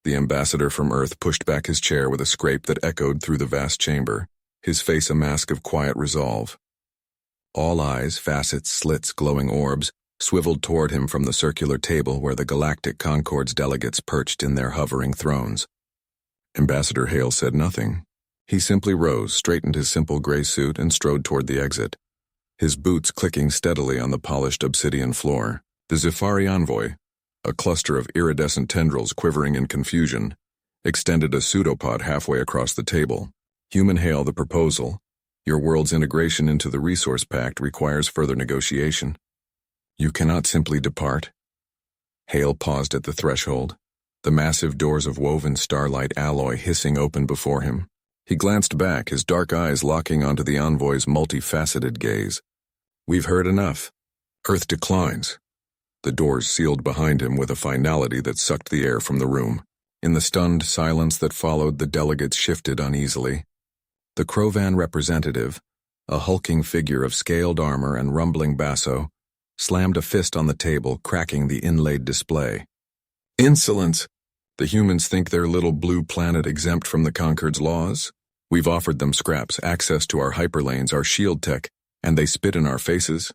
The ambassador from Earth pushed back his chair with a scrape that echoed through the vast chamber, his face a mask of quiet resolve. All eyes, facets, slits, glowing orbs, swiveled toward him from the circular table where the Galactic Concord's delegates perched in their hovering thrones. Ambassador Hale said nothing. He simply rose, straightened his simple gray suit, and strode toward the exit, his boots clicking steadily on the polished obsidian floor. The Zephyri envoy, a cluster of iridescent tendrils quivering in confusion, extended a pseudopod halfway across the table. Human Hale, the proposal. Your world's integration into the resource pact requires further negotiation. You cannot simply depart. Hale paused at the threshold, the massive doors of woven starlight alloy hissing open before him. He glanced back, his dark eyes locking onto the envoy's multifaceted gaze. We've heard enough. Earth declines. The doors sealed behind him with a finality that sucked the air from the room. In the stunned silence that followed, the delegates shifted uneasily. The Krovan representative, a hulking figure of scaled armor and rumbling basso, slammed a fist on the table, cracking the inlaid display. Insolence! The humans think their little blue planet exempt from the Concord's laws? We've offered them scraps, access to our hyperlanes, our shield tech, and they spit in our faces?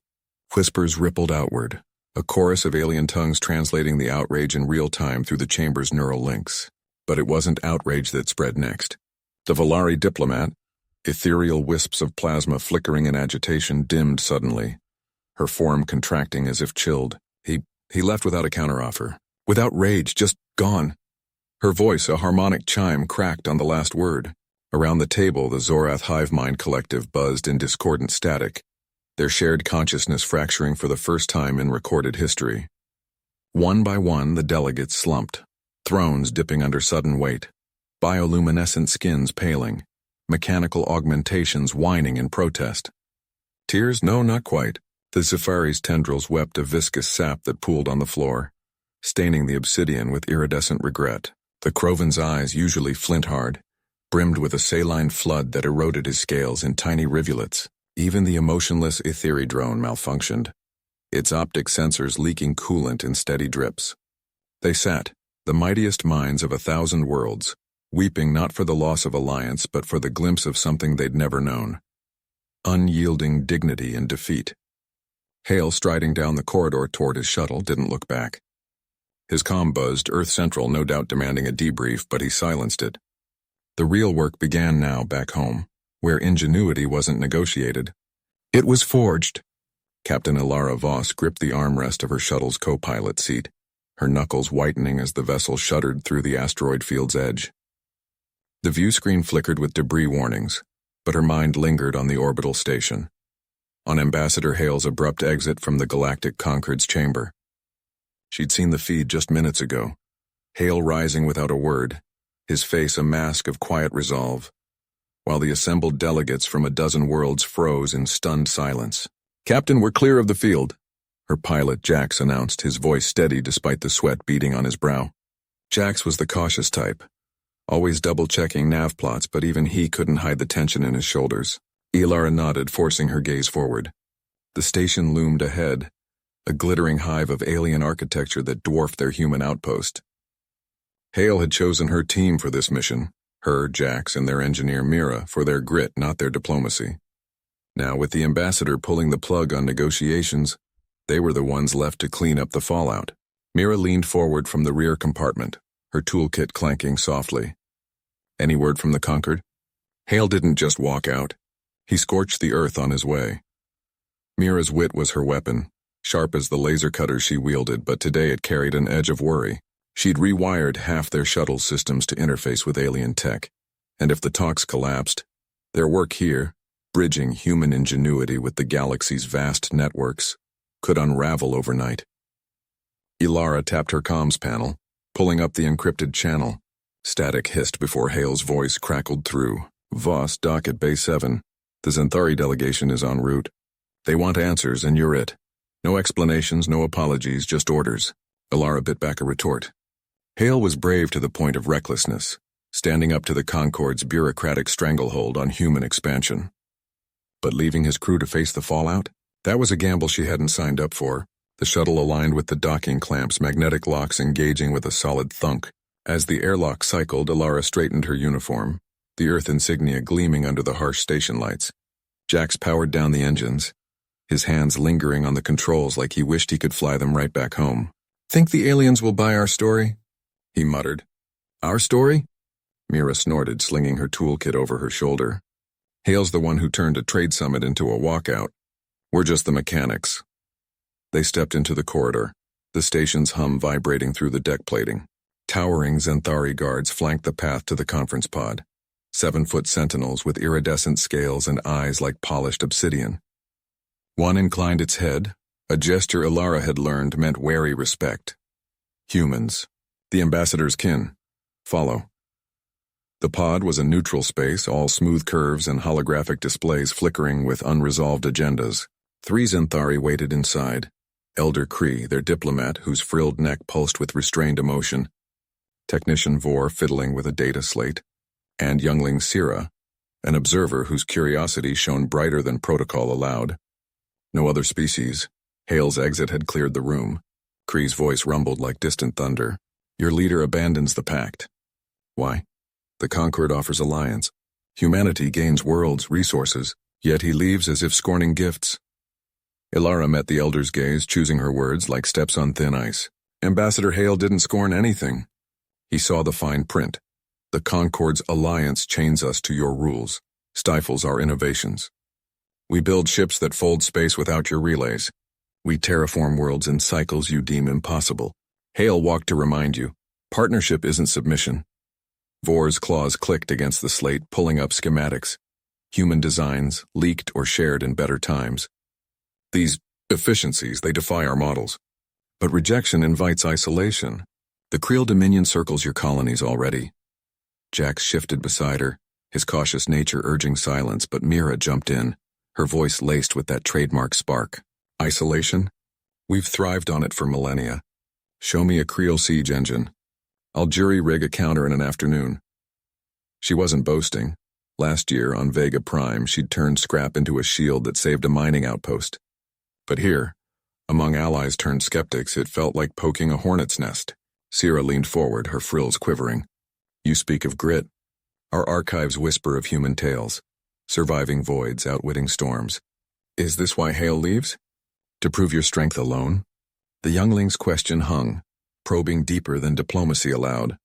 Whispers rippled outward, a chorus of alien tongues translating the outrage in real time through the chamber's neural links. But it wasn't outrage that spread next. The Volari diplomat, ethereal wisps of plasma flickering in agitation, dimmed suddenly, her form contracting as if chilled. He left without a counteroffer. Without rage, just gone. Her voice, a harmonic chime, cracked on the last word. Around the table, the Zorath hive mind collective buzzed in discordant static, their shared consciousness fracturing for the first time in recorded history. One by one, the delegates slumped, thrones dipping under sudden weight, bioluminescent skins paling, mechanical augmentations whining in protest. Tears? No, not quite. The Zephyri's tendrils wept a viscous sap that pooled on the floor, staining the obsidian with iridescent regret. The Krovan's eyes, usually flint-hard, brimmed with a saline flood that eroded his scales in tiny rivulets. Even the emotionless Etheri drone malfunctioned, its optic sensors leaking coolant in steady drips. They sat, the mightiest minds of 1,000 worlds, weeping not for the loss of alliance but for the glimpse of something they'd never known. Unyielding dignity in defeat. Hale, striding down the corridor toward his shuttle, didn't look back. His comm buzzed, Earth Central no doubt demanding a debrief, but he silenced it. The real work began now back home, where ingenuity wasn't negotiated. It was forged. Captain Ilara Voss gripped the armrest of her shuttle's co-pilot seat, her knuckles whitening as the vessel shuddered through the asteroid field's edge. The view screen flickered with debris warnings, but her mind lingered on the orbital station, on Ambassador Hale's abrupt exit from the Galactic Concord's chamber. She'd seen the feed just minutes ago, Hale rising without a word, his face a mask of quiet resolve, while the assembled delegates from a dozen worlds froze in stunned silence. "Captain, we're clear of the field," her pilot Jax announced, his voice steady despite the sweat beading on his brow. Jax was the cautious type, always double-checking nav plots, but even he couldn't hide the tension in his shoulders. Ilara nodded, forcing her gaze forward. The station loomed ahead, a glittering hive of alien architecture that dwarfed their human outpost. Hale had chosen her team for this mission, her, Jax, and their engineer Mira, for their grit, not their diplomacy. Now, with the ambassador pulling the plug on negotiations, they were the ones left to clean up the fallout. Mira leaned forward from the rear compartment, her toolkit clanking softly. "Any word from the Concord?" Hale didn't just walk out. He scorched the earth on his way. Mira's wit was her weapon, sharp as the laser cutter she wielded, but today it carried an edge of worry. She'd rewired half their shuttle systems to interface with alien tech, and if the talks collapsed, their work here, bridging human ingenuity with the galaxy's vast networks, could unravel overnight. Ilara tapped her comms panel, pulling up the encrypted channel. Static hissed before Hale's voice crackled through. "Voss, dock at Bay 7. The Xanthari delegation is en route. They want answers, and you're it. No explanations, no apologies, just orders." Ilara bit back a retort. Hale was brave to the point of recklessness, standing up to the Concord's bureaucratic stranglehold on human expansion. But leaving his crew to face the fallout? That was a gamble she hadn't signed up for. The shuttle aligned with the docking clamps, magnetic locks engaging with a solid thunk. As the airlock cycled, Alara straightened her uniform, the Earth insignia gleaming under the harsh station lights. Jax powered down the engines, his hands lingering on the controls like he wished he could fly them right back home. "Think the aliens will buy our story?" he muttered. "Our story?" Mira snorted, slinging her toolkit over her shoulder. "Hale's the one who turned a trade summit into a walkout. We're just the mechanics." They stepped into the corridor, the station's hum vibrating through the deck plating. Towering Zenthari guards flanked the path to the conference pod, 7-foot sentinels with iridescent scales and eyes like polished obsidian. One inclined its head, a gesture Alara had learned meant wary respect. "Humans, the ambassador's kin. Follow." The pod was a neutral space, all smooth curves and holographic displays flickering with unresolved agendas. 3 Zenthari waited inside. Elder Kree, their diplomat whose frilled neck pulsed with restrained emotion, Technician Vor fiddling with a data slate, and youngling Sira, an observer whose curiosity shone brighter than protocol allowed. No other species. Hale's exit had cleared the room. Kree's voice rumbled like distant thunder. "Your leader abandons the pact." "Why?" "The Concord offers alliance. Humanity gains worlds, resources, yet he leaves as if scorning gifts." Alara met the elder's gaze, choosing her words like steps on thin ice. "Ambassador Hale didn't scorn anything." He saw the fine print. "The Concord's alliance chains us to your rules, stifles our innovations. We build ships that fold space without your relays. We terraform worlds in cycles you deem impossible." Hale walked to remind you, partnership isn't submission. Vor's claws clicked against the slate, pulling up schematics. Human designs, leaked or shared in better times. "These efficiencies, they defy our models. But rejection invites isolation. The Creel Dominion circles your colonies already." Jax shifted beside her, his cautious nature urging silence, but Mira jumped in, her voice laced with that trademark spark. "Isolation? We've thrived on it for millennia. Show me a Creel siege engine. I'll jury-rig a counter in an afternoon." She wasn't boasting. Last year, on Vega Prime, she'd turned scrap into a shield that saved a mining outpost. But here, among allies turned skeptics, it felt like poking a hornet's nest. Sira leaned forward, her frills quivering. "You speak of grit. Our archives whisper of human tales, surviving voids, outwitting storms. Is this why Hale leaves? To prove your strength alone?" The youngling's question hung, probing deeper than diplomacy allowed.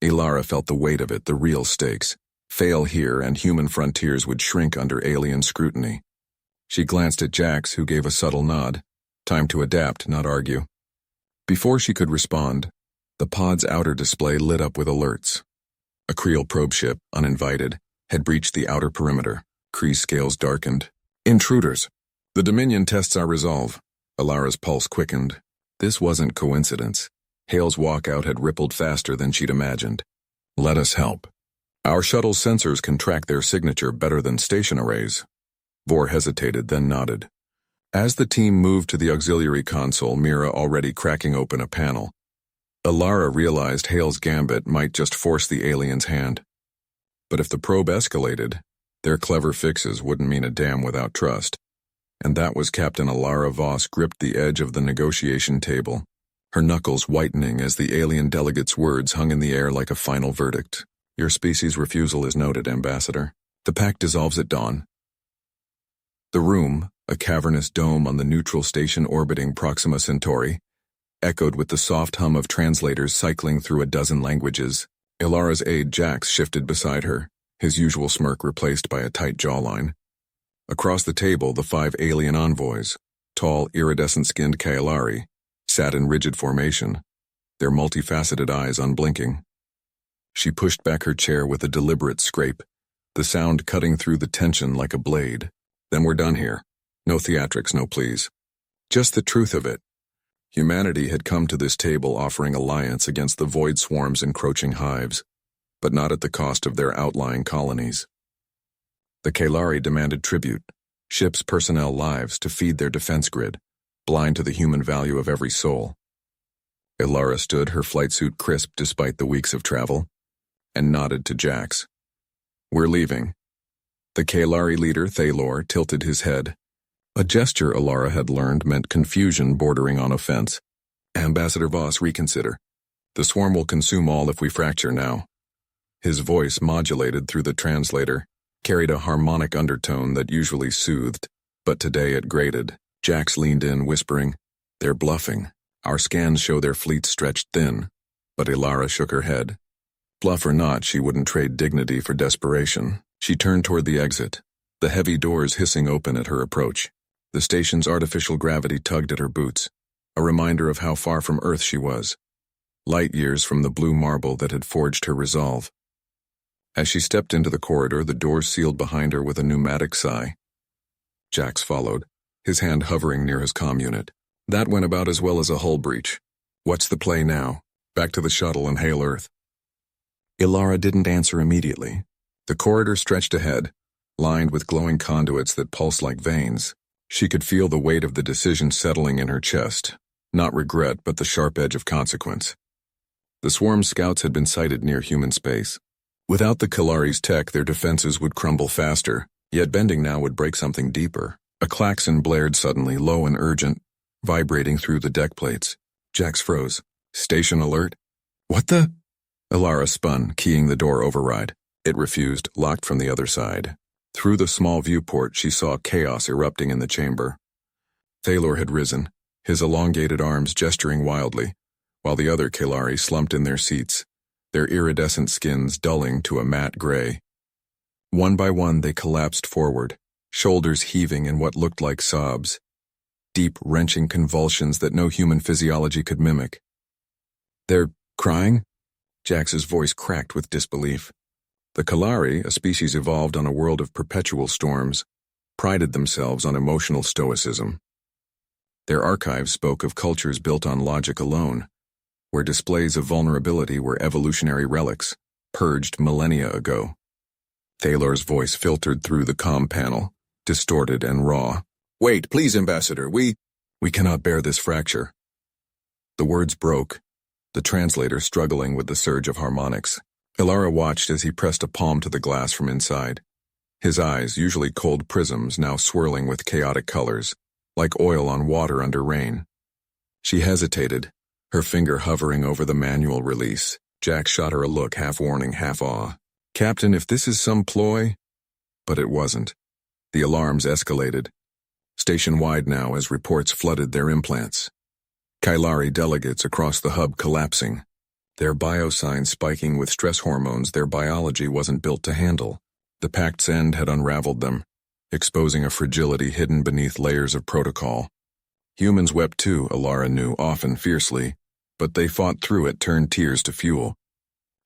Alara felt the weight of it, the real stakes. Fail here, and human frontiers would shrink under alien scrutiny. She glanced at Jax, who gave a subtle nod. Time to adapt, not argue. Before she could respond, the pod's outer display lit up with alerts. A Creel probe ship, uninvited, had breached the outer perimeter. Kree's scales darkened. "Intruders! The Dominion tests our resolve." Alara's pulse quickened. This wasn't coincidence. Hale's walkout had rippled faster than she'd imagined. "Let us help. Our shuttle's sensors can track their signature better than station arrays." Vor hesitated, then nodded. As the team moved to the auxiliary console, Mira already cracking open a panel, Alara realized Hale's gambit might just force the alien's hand. But if the probe escalated, their clever fixes wouldn't mean a damn without trust. And that was Captain Alara Voss gripped the edge of the negotiation table, her knuckles whitening as the alien delegate's words hung in the air like a final verdict. "Your species' refusal is noted, Ambassador. The pact dissolves at dawn." The room, a cavernous dome on the neutral station orbiting Proxima Centauri, echoed with the soft hum of translators cycling through a dozen languages. Ilara's aide Jax shifted beside her, his usual smirk replaced by a tight jawline. Across the table, the 5 alien envoys, tall, iridescent-skinned Kaelari, sat in rigid formation, their multifaceted eyes unblinking. She pushed back her chair with a deliberate scrape, the sound cutting through the tension like a blade. "Then we're done here. No theatrics, no please. Just the truth of it. Humanity had come to this table offering alliance against the void swarm's encroaching hives, but not at the cost of their outlying colonies. The Kaelari demanded tribute, ships' personnel lives to feed their defense grid, blind to the human value of every soul. Ilara stood, her flight suit crisp despite the weeks of travel, and nodded to Jax. "We're leaving." The Kaelari leader, Thalor, tilted his head. A gesture Alara had learned meant confusion bordering on offense. "Ambassador Voss, reconsider. The swarm will consume all if we fracture now. His voice, modulated through the translator, carried a harmonic undertone that usually soothed, but today it grated. Jax leaned in, whispering, "They're bluffing. Our scans show their fleet stretched thin." But Ilara shook her head. Bluff or not, she wouldn't trade dignity for desperation. She turned toward the exit, the heavy doors hissing open at her approach. The station's artificial gravity tugged at her boots, a reminder of how far from Earth she was, light years from the blue marble that had forged her resolve. As she stepped into the corridor, the doors sealed behind her with a pneumatic sigh. Jax followed, his hand hovering near his comm unit. That went about as well as a hull breach. What's the play now? Back to the shuttle and hail Earth. Ilara didn't answer immediately. The corridor stretched ahead, lined with glowing conduits that pulsed like veins. She could feel the weight of the decision settling in her chest, not regret but the sharp edge of consequence. The swarm's scouts had been sighted near human space. Without the Kalari's tech, their defenses would crumble faster, yet bending now would break something deeper. A klaxon blared suddenly, low and urgent, vibrating through the deck plates. Jax froze. Station alert? What the? Ilara spun, keying the door override. It refused, locked from the other side. Through the small viewport, she saw chaos erupting in the chamber. Thalor had risen, his elongated arms gesturing wildly, while the other Kalari slumped in their seats, their iridescent skins dulling to a matte gray. One by one, they collapsed forward, shoulders heaving in what looked like sobs, deep, wrenching convulsions that no human physiology could mimic. "They're crying?" Jax's voice cracked with disbelief. The Kalari, a species evolved on a world of perpetual storms, prided themselves on emotional stoicism. Their archives spoke of cultures built on logic alone, where displays of vulnerability were evolutionary relics, purged millennia ago. Thalor's voice filtered through the comm panel, distorted and raw. "Wait, please, Ambassador, we cannot bear this fracture." The words broke, the translator struggling with the surge of harmonics. Ilara watched as he pressed a palm to the glass from inside. His eyes, usually cold prisms, now swirling with chaotic colors, like oil on water under rain. She hesitated, her finger hovering over the manual release. Jax shot her a look, half warning, half awe. "Captain, if this is some ploy..." But it wasn't. The alarms escalated, station-wide now as reports flooded their implants. Kylari delegates across the hub collapsing, their biosigns spiking with stress hormones their biology wasn't built to handle. The Pact's end had unraveled them, exposing a fragility hidden beneath layers of protocol. Humans wept too, Ilara knew, often fiercely, but they fought through it, turned tears to fuel.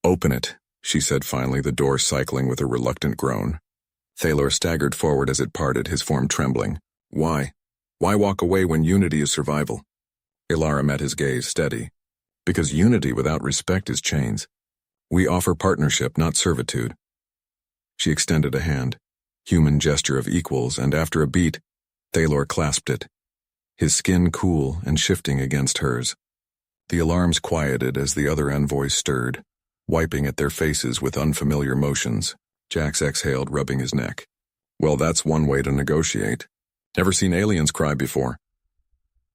"Open it," she said finally, the door cycling with a reluctant groan. Thalor staggered forward as it parted, his form trembling. "Why? Why walk away when unity is survival?" Ilara met his gaze, steady. "Because unity without respect is chains. We offer partnership, not servitude." She extended a hand, human gesture of equals, and after a beat, Thalor clasped it, his skin cool and shifting against hers. The alarms quieted as the other envoys stirred, wiping at their faces with unfamiliar motions. Jax exhaled, rubbing his neck. "Well, that's one way to negotiate. Ever seen aliens cry before?"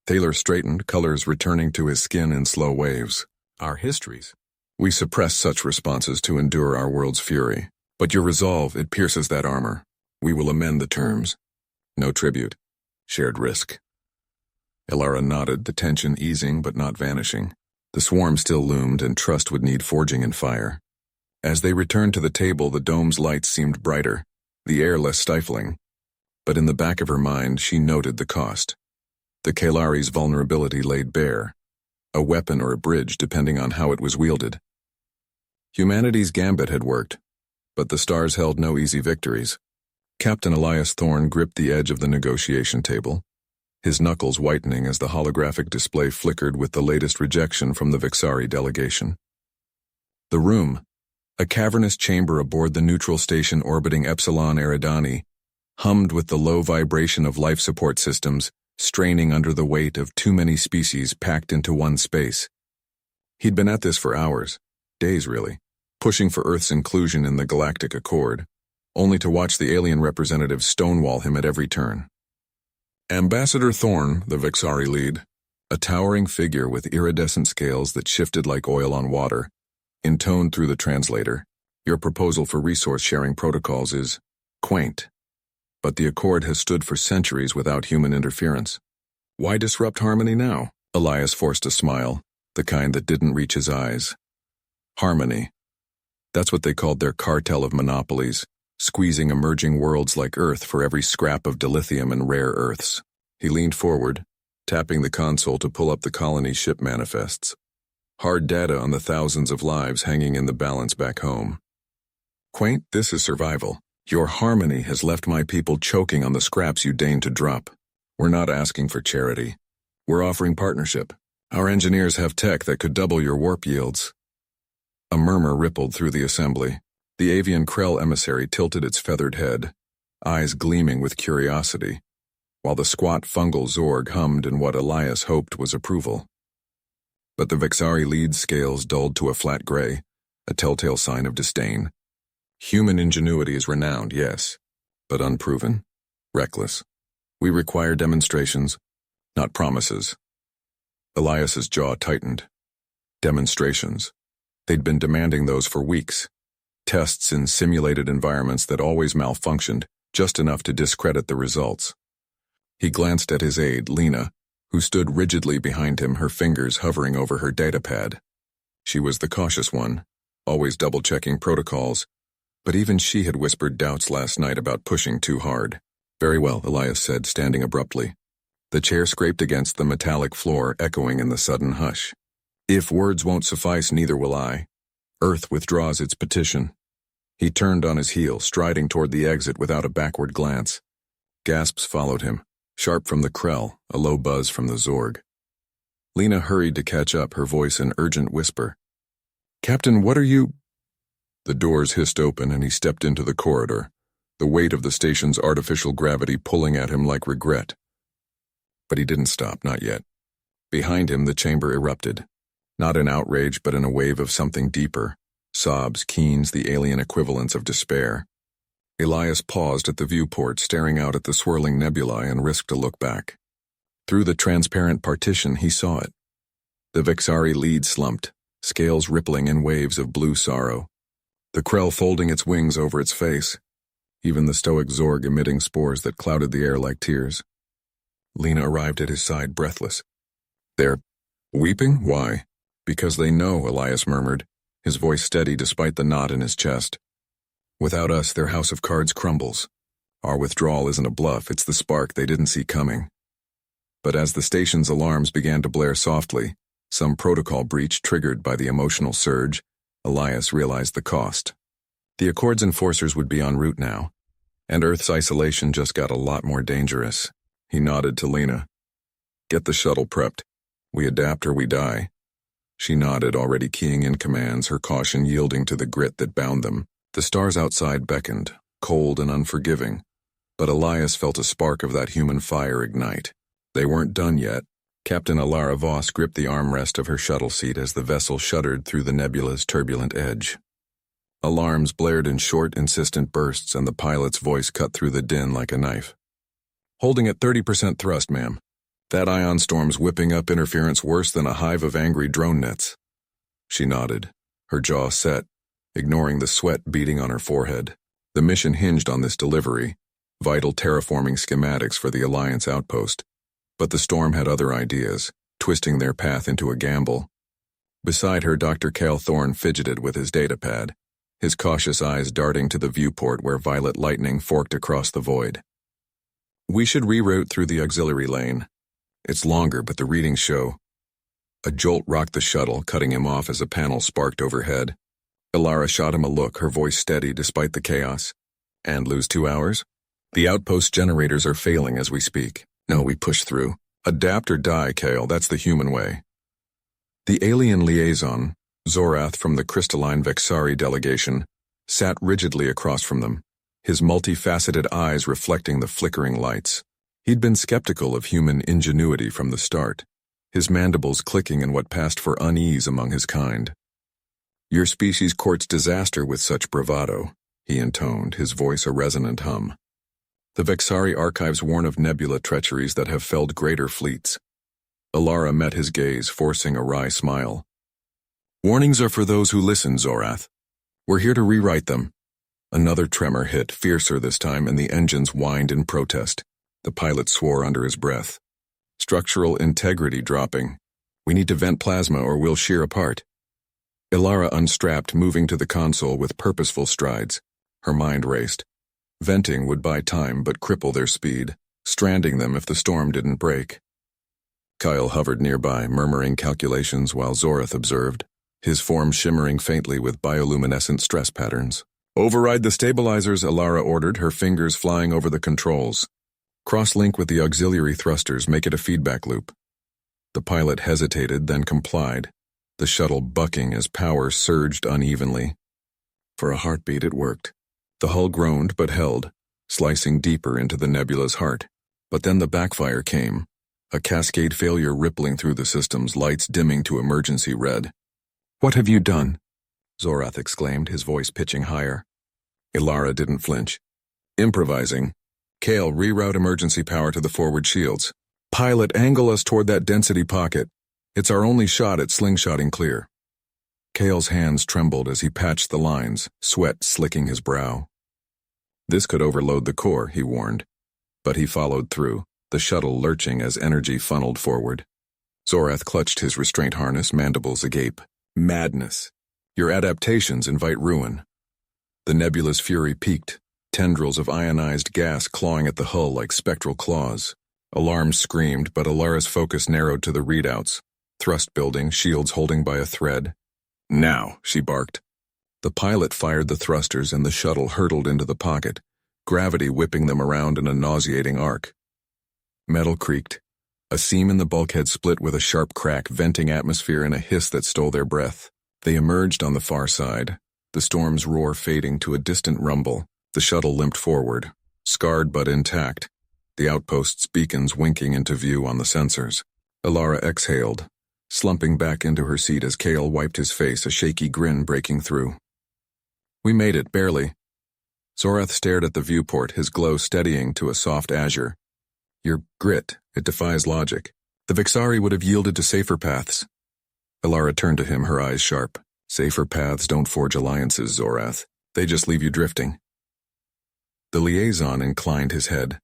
Thalor straightened, colors returning to his skin in slow waves. "Our histories. We suppress such responses to endure our world's fury. But your resolve, it pierces that armor. We will amend the terms. No tribute. Shared risk." Ilara nodded, the tension easing but not vanishing. The swarm still loomed, and trust would need forging in fire. As they returned to the table, the dome's lights seemed brighter, the air less stifling. But in the back of her mind, she noted the cost. The Kalari's vulnerability laid bare, a weapon or a bridge depending on how it was wielded. Humanity's gambit had worked, but the stars held no easy victories. Captain Elias Thorne gripped the edge of the negotiation table, his knuckles whitening as the holographic display flickered with the latest rejection from the Vixari delegation. The room, a cavernous chamber aboard the neutral station orbiting Epsilon Eridani, hummed with the low vibration of life support systems, straining under the weight of too many species packed into one space. He'd been at this for hours, days really, pushing for Earth's inclusion in the Galactic Accord, only to watch the alien representatives stonewall him at every turn. "Ambassador Thorne," the Vixari lead, A towering figure with iridescent scales that shifted like oil on water, intoned through the translator. Your proposal for resource-sharing protocols is quaint, but the Accord has stood for centuries without human interference. Why disrupt harmony now? Elias forced a smile, the kind that didn't reach his eyes. Harmony. That's what they called their cartel of monopolies, squeezing emerging worlds like Earth for every scrap of dilithium and rare earths. He leaned forward, tapping the console to pull up the colony's ship manifests. Hard data on the thousands of lives hanging in the balance back home. Quaint, this is survival. Your harmony has left my people choking on the scraps you deign to drop. We're not asking for charity. We're offering partnership. Our engineers have tech that could double your warp yields. A murmur rippled through the assembly. The avian Krell emissary tilted its feathered head, eyes gleaming with curiosity, while the squat fungal Zorg hummed in what Elias hoped was approval. But the Vexari lead scales dulled to a flat gray, a telltale sign of disdain. Human ingenuity is renowned, yes, but unproven, reckless. We require demonstrations, not promises. Elias's jaw tightened. Demonstrations. They'd been demanding those for weeks. Tests in simulated environments that always malfunctioned, just enough to discredit the results. He glanced at his aide, Lena, who stood rigidly behind him, her fingers hovering over her datapad. She was the cautious one, always double-checking protocols, but even she had whispered doubts last night about pushing too hard. Very well, Elias said, standing abruptly. The chair scraped against the metallic floor, echoing in the sudden hush. If words won't suffice, neither will I. Earth withdraws its petition. He turned on his heel, striding toward the exit without a backward glance. Gasps followed him, sharp from the Krell, a low buzz from the Zorg. Lena hurried to catch up, her voice an urgent whisper. Captain, what are you— The doors hissed open and he stepped into the corridor, the weight of the station's artificial gravity pulling at him like regret. But he didn't stop, not yet. Behind him, the chamber erupted. Not in outrage, but in a wave of something deeper. Sobs, keens, the alien equivalents of despair. Elias paused at the viewport, staring out at the swirling nebulae, and risked a look back. Through the transparent partition, he saw it. The Vexari lead slumped, scales rippling in waves of blue sorrow. The Krell folding its wings over its face, even the stoic Zorg emitting spores that clouded the air like tears. Lena arrived at his side, breathless. They're weeping? Why? Because they know, Elias murmured, his voice steady despite the knot in his chest. Without us, their house of cards crumbles. Our withdrawal isn't a bluff, it's the spark they didn't see coming. But as the station's alarms began to blare softly, some protocol breach triggered by the emotional surge, Elias realized the cost. The Accord's enforcers would be en route now, and Earth's isolation just got a lot more dangerous. He nodded to Lena. Get the shuttle prepped. We adapt or we die. She nodded, already keying in commands, her caution yielding to the grit that bound them. The stars outside beckoned, cold and unforgiving, but Elias felt a spark of that human fire ignite. They weren't done yet. Captain Alara Voss gripped the armrest of her shuttle seat as the vessel shuddered through the nebula's turbulent edge. Alarms blared in short, insistent bursts, and the pilot's voice cut through the din like a knife. Holding at 30% thrust, ma'am. That ion storm's whipping up interference worse than a hive of angry drone nets. She nodded, her jaw set, ignoring the sweat beading on her forehead. The mission hinged on this delivery, vital terraforming schematics for the Alliance outpost. But the storm had other ideas, twisting their path into a gamble. Beside her, Dr. Cale Thorne fidgeted with his datapad, his cautious eyes darting to the viewport where violet lightning forked across the void. We should reroute through the auxiliary lane. It's longer, but the readings show. A jolt rocked the shuttle, cutting him off as a panel sparked overhead. Alara shot him a look, her voice steady despite the chaos. And lose 2 hours? The outpost generators are failing as we speak. No, we push through. Adapt or die, Cale, that's the human way. The alien liaison, Zorath from the crystalline Vexari delegation, sat rigidly across from them, his multifaceted eyes reflecting the flickering lights. He'd been skeptical of human ingenuity from the start, his mandibles clicking in what passed for unease among his kind. Your species courts disaster with such bravado, he intoned, his voice a resonant hum. The Vexari archives warn of nebula treacheries that have felled greater fleets. Alara met his gaze, forcing a wry smile. Warnings are for those who listen, Zorath. We're here to rewrite them. Another tremor hit, fiercer this time, and the engines whined in protest. The pilot swore under his breath. Structural integrity dropping. We need to vent plasma or we'll shear apart. Alara unstrapped, moving to the console with purposeful strides. Her mind raced. Venting would buy time but cripple their speed, stranding them if the storm didn't break. Kyle hovered nearby, murmuring calculations while Zorath observed, his form shimmering faintly with bioluminescent stress patterns. Override the stabilizers, Alara ordered, her fingers flying over the controls. Cross-link with the auxiliary thrusters, make it a feedback loop. The pilot hesitated, then complied, the shuttle bucking as power surged unevenly. For a heartbeat, it worked. The hull groaned but held, slicing deeper into the nebula's heart. But then the backfire came, a cascade failure rippling through the systems, lights dimming to emergency red. What have you done? Zorath exclaimed, his voice pitching higher. Alara didn't flinch. Improvising. Kale, reroute emergency power to the forward shields. Pilot, angle us toward that density pocket. It's our only shot at slingshotting clear. Kale's hands trembled as he patched the lines, sweat slicking his brow. This could overload the core, he warned. But he followed through, the shuttle lurching as energy funneled forward. Zorath clutched his restraint harness, mandibles agape. Madness. Your adaptations invite ruin. The nebula's fury peaked, tendrils of ionized gas clawing at the hull like spectral claws. Alarms screamed, but Alara's focus narrowed to the readouts. Thrust building, shields holding by a thread. Now, she barked. The pilot fired the thrusters and the shuttle hurtled into the pocket, gravity whipping them around in a nauseating arc. Metal creaked. A seam in the bulkhead split with a sharp crack, venting atmosphere in a hiss that stole their breath. They emerged on the far side, the storm's roar fading to a distant rumble. The shuttle limped forward, scarred but intact, the outpost's beacons winking into view on the sensors. Alara exhaled, slumping back into her seat as Kale wiped his face, a shaky grin breaking through. We made it, barely. Zorath stared at the viewport, his glow steadying to a soft azure. Your grit, it defies logic. The Vixari would have yielded to safer paths. Alara turned to him, her eyes sharp. Safer paths don't forge alliances, Zorath. They just leave you drifting. The liaison inclined his head,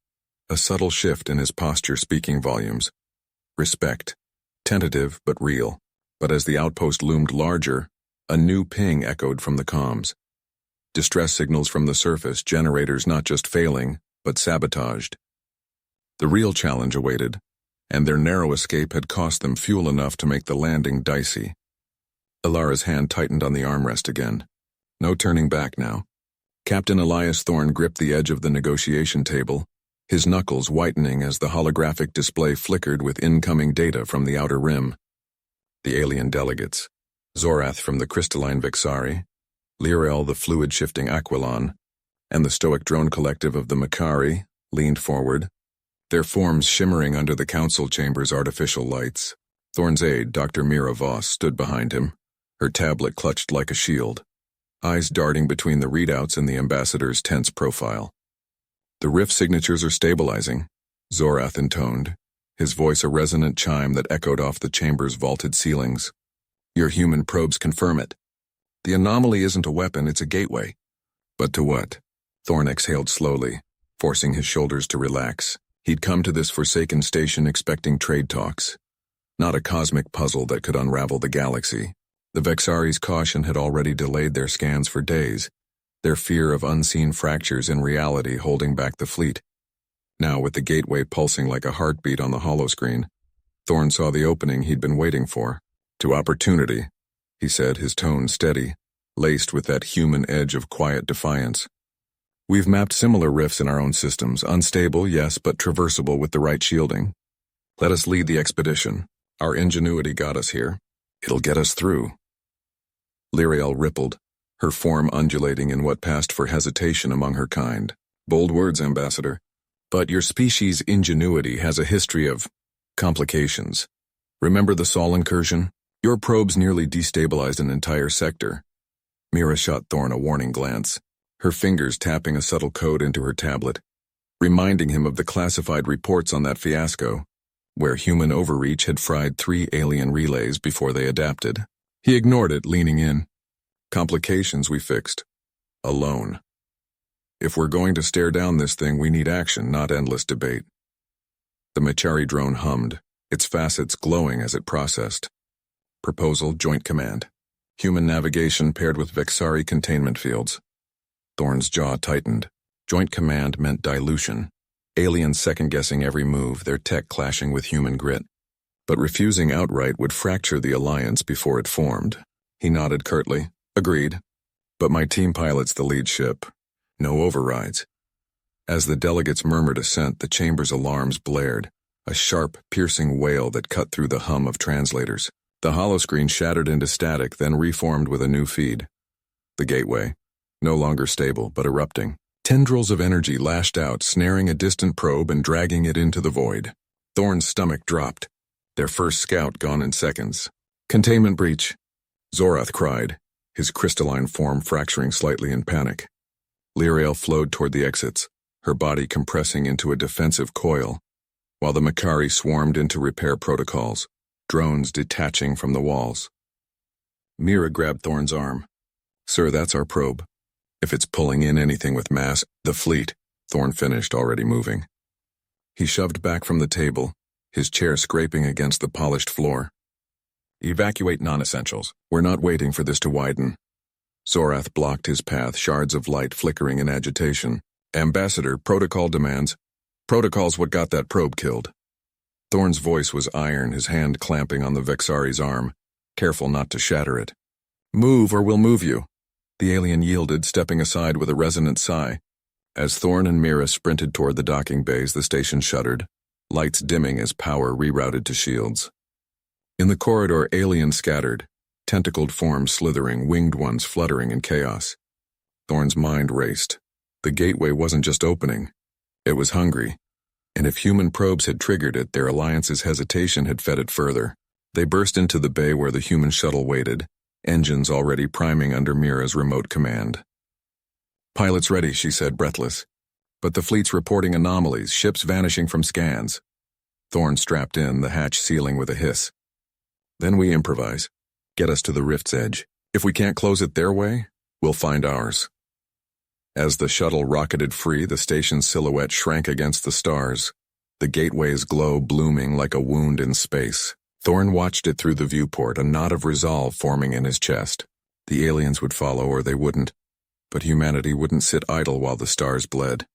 a subtle shift in his posture speaking volumes. Respect. Tentative but real. But as the outpost loomed larger, a new ping echoed from the comms. Distress signals from the surface, generators not just failing, but sabotaged. The real challenge awaited, and their narrow escape had cost them fuel enough to make the landing dicey. Alara's hand tightened on the armrest again. No turning back now. Captain Elias Thorne gripped the edge of the negotiation table, his knuckles whitening as the holographic display flickered with incoming data from the outer rim. The alien delegates, Zorath from the crystalline Vixari, Lirel the fluid-shifting Aquilon, and the stoic drone collective of the Makari, leaned forward, their forms shimmering under the council chamber's artificial lights. Thorne's aide, Dr. Mira Voss, stood behind him, her tablet clutched like a shield, eyes darting between the readouts and the ambassador's tense profile. The rift signatures are stabilizing, Zorath intoned, his voice a resonant chime that echoed off the chamber's vaulted ceilings. Your human probes confirm it. The anomaly isn't a weapon, it's a gateway. But to what? Thorne exhaled slowly, forcing his shoulders to relax. He'd come to this forsaken station expecting trade talks, not a cosmic puzzle that could unravel the galaxy. The Vexari's caution had already delayed their scans for days, their fear of unseen fractures in reality holding back the fleet. Now, with the gateway pulsing like a heartbeat on the holoscreen, Thorne saw the opening he'd been waiting for. To opportunity, he said, his tone steady, laced with that human edge of quiet defiance. We've mapped similar rifts in our own systems, unstable, yes, but traversable with the right shielding. Let us lead the expedition. Our ingenuity got us here. It'll get us through. Liriel rippled, her form undulating in what passed for hesitation among her kind. Bold words, Ambassador. But your species' ingenuity has a history of complications. Remember the Sol incursion? Your probes nearly destabilized an entire sector. Mira shot Thorne a warning glance, her fingers tapping a subtle code into her tablet, reminding him of the classified reports on that fiasco. where human overreach had fried 3 alien relays before they adapted. He ignored it, leaning in. Complications we fixed. Alone. If we're going to stare down this thing, we need action, not endless debate. The Machari drone hummed, its facets glowing as it processed. Proposal, Joint Command. Human navigation paired with Vexari containment fields. Thorne's jaw tightened. Joint Command meant dilution. Aliens second-guessing every move, their tech clashing with human grit. But refusing outright would fracture the alliance before it formed. He nodded curtly. Agreed. But my team pilots the lead ship. No overrides. As the delegates murmured assent, the chamber's alarms blared, a sharp, piercing wail that cut through the hum of translators. The holoscreen shattered into static, then reformed with a new feed. The gateway, no longer stable, but erupting. Tendrils of energy lashed out, snaring a distant probe and dragging it into the void. Thorne's stomach dropped. Their first scout gone in seconds. Containment breach. Zorath cried, his crystalline form fracturing slightly in panic. Lyrael flowed toward the exits, her body compressing into a defensive coil, while the Makari swarmed into repair protocols, drones detaching from the walls. Mira grabbed Thorne's arm. Sir, that's our probe. If it's pulling in anything with mass, the fleet, Thorne finished, already moving. He shoved back from the table, his chair scraping against the polished floor. Evacuate non-essentials. We're not waiting for this to widen. Zorath blocked his path, shards of light flickering in agitation. Ambassador, protocol demands. Protocol's what got that probe killed. Thorne's voice was iron, his hand clamping on the Vexari's arm, careful not to shatter it. Move or we'll move you. The alien yielded, stepping aside with a resonant sigh. As Thorne and Mira sprinted toward the docking bays, the station shuddered, lights dimming as power rerouted to shields. In the corridor, aliens scattered, tentacled forms slithering, winged ones fluttering in chaos. Thorne's mind raced. The gateway wasn't just opening. It was hungry. And if human probes had triggered it, their alliance's hesitation had fed it further. They burst into the bay where the human shuttle waited, engines already priming under Mira's remote command. Pilots ready, she said, breathless. But the fleet's reporting anomalies, ships vanishing from scans. Thorne strapped in, the hatch sealing with a hiss. Then we improvise. Get us to the rift's edge. If we can't close it their way, we'll find ours. As the shuttle rocketed free, the station's silhouette shrank against the stars, the gateway's glow blooming like a wound in space. Thorne watched it through the viewport, a knot of resolve forming in his chest. The aliens would follow or they wouldn't, but humanity wouldn't sit idle while the stars bled.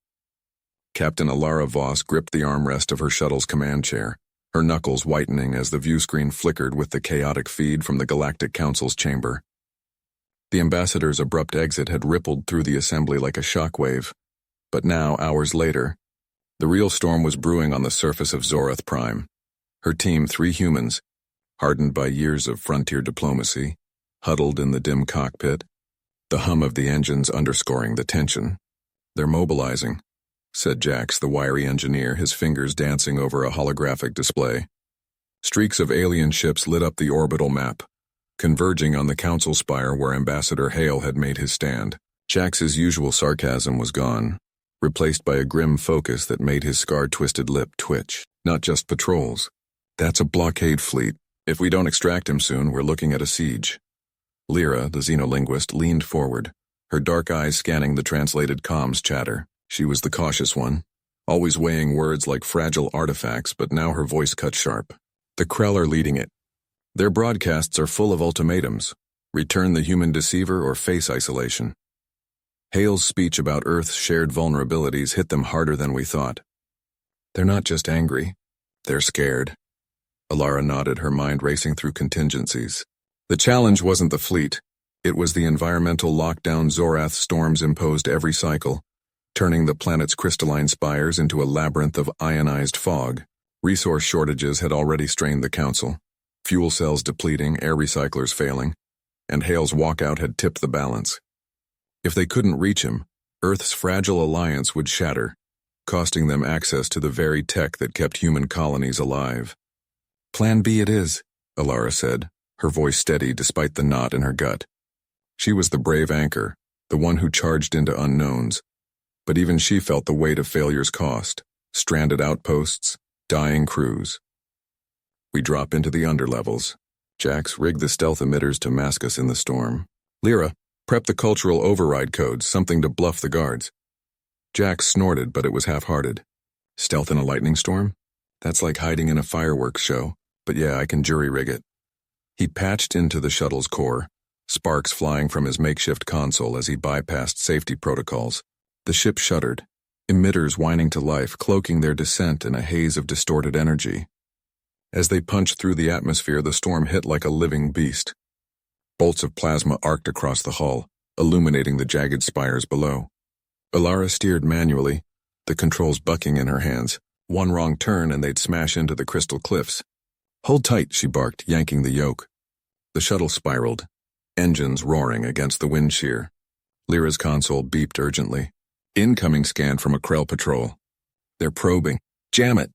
Captain Alara Voss gripped the armrest of her shuttle's command chair, her knuckles whitening as the viewscreen flickered with the chaotic feed from the Galactic Council's chamber. The ambassador's abrupt exit had rippled through the assembly like a shockwave, but now, hours later, the real storm was brewing on the surface of Zorath Prime. Her team, 3 humans, hardened by years of frontier diplomacy, huddled in the dim cockpit, the hum of the engines underscoring the tension. They're mobilizing, said Jax, the wiry engineer, his fingers dancing over a holographic display. Streaks of alien ships lit up the orbital map, converging on the council spire where Ambassador Hale had made his stand. Jax's usual sarcasm was gone, replaced by a grim focus that made his scar-twisted lip twitch. Not just patrols. That's a blockade fleet. If we don't extract him soon, we're looking at a siege. Lyra, the xenolinguist, leaned forward, her dark eyes scanning the translated comms chatter. She was the cautious one, always weighing words like fragile artifacts, but now her voice cut sharp. The Krell are leading it. Their broadcasts are full of ultimatums. Return the human deceiver or face isolation. Hale's speech about Earth's shared vulnerabilities hit them harder than we thought. They're not just angry. They're scared. Alara nodded, her mind racing through contingencies. The challenge wasn't the fleet. It was the environmental lockdown Zorath storms imposed every cycle, turning the planet's crystalline spires into a labyrinth of ionized fog. Resource shortages had already strained the council. Fuel cells depleting, air recyclers failing, and Hale's walkout had tipped the balance. If they couldn't reach him, Earth's fragile alliance would shatter, costing them access to the very tech that kept human colonies alive. Plan B it is, Alara said, her voice steady despite the knot in her gut. She was the brave anchor, the one who charged into unknowns, but even she felt the weight of failure's cost: stranded outposts, dying crews. We drop into the underlevels. Jax, rig the stealth emitters to mask us in the storm. Lyra, prep the cultural override codes, something to bluff the guards. Jax snorted, but it was half-hearted. Stealth in a lightning storm? That's like hiding in a fireworks show, but yeah, I can jury-rig it. He patched into the shuttle's core, sparks flying from his makeshift console as he bypassed safety protocols. The ship shuddered, emitters whining to life, cloaking their descent in a haze of distorted energy. As they punched through the atmosphere, the storm hit like a living beast. Bolts of plasma arced across the hull, illuminating the jagged spires below. Ilara steered manually, the controls bucking in her hands. One wrong turn and they'd smash into the crystal cliffs. "Hold tight," she barked, yanking the yoke. The shuttle spiraled, engines roaring against the wind shear. Lyra's console beeped urgently. Incoming scan from a Krell patrol. "They're probing. Jam it!"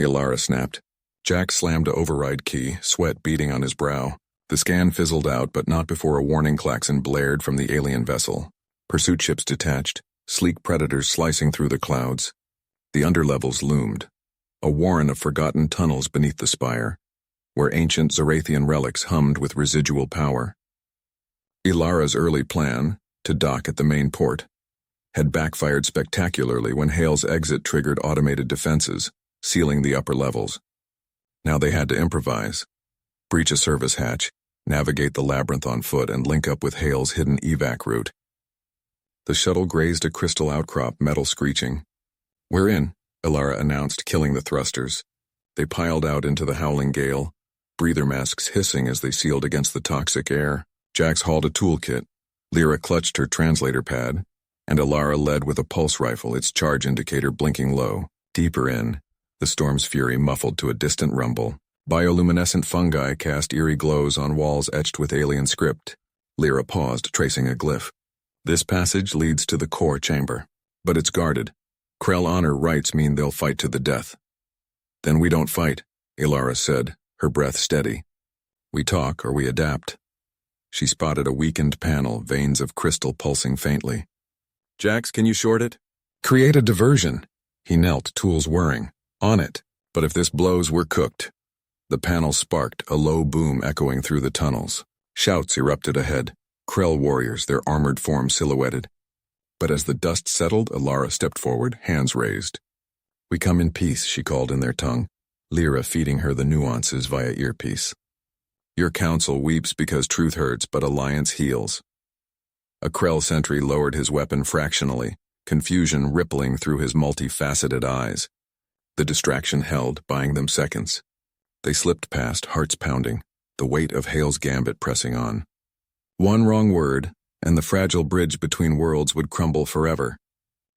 Ilara snapped. Jack slammed the override key, sweat beading on his brow. The scan fizzled out, but not before a warning klaxon blared from the alien vessel. Pursuit ships detached, sleek predators slicing through the clouds. The underlevels loomed, a warren of forgotten tunnels beneath the spire, where ancient Zarathian relics hummed with residual power. Ilara's early plan, to dock at the main port, had backfired spectacularly when Hale's exit triggered automated defenses, sealing the upper levels. Now they had to improvise, breach a service hatch, navigate the labyrinth on foot, and link up with Hale's hidden evac route. The shuttle grazed a crystal outcrop, metal screeching. "We're in," Ilara announced, killing the thrusters. They piled out into the howling gale, breather masks hissing as they sealed against the toxic air. Jax hauled a toolkit. Lyra clutched her translator pad, and Ilara led with a pulse rifle, its charge indicator blinking low. Deeper in, the storm's fury muffled to a distant rumble. Bioluminescent fungi cast eerie glows on walls etched with alien script. Lyra paused, tracing a glyph. "This passage leads to the core chamber, but it's guarded. Krell honor rights mean they'll fight to the death." "Then we don't fight," Ilara said, her breath steady. "We talk or we adapt." She spotted a weakened panel, veins of crystal pulsing faintly. "Jax, can you short it?" "Create a diversion." He knelt, tools whirring. "On it. But if this blows, we're cooked." The panel sparked, a low boom echoing through the tunnels. Shouts erupted ahead. Krell warriors, their armored forms silhouetted. But as the dust settled, Ilara stepped forward, hands raised. "We come in peace," she called in their tongue, Lyra feeding her the nuances via earpiece. "Your council weeps because truth hurts, but alliance heals." A Krell sentry lowered his weapon fractionally, confusion rippling through his multifaceted eyes. The distraction held, buying them seconds. They slipped past, hearts pounding, the weight of Hale's gambit pressing on. One wrong word, and the fragile bridge between worlds would crumble forever.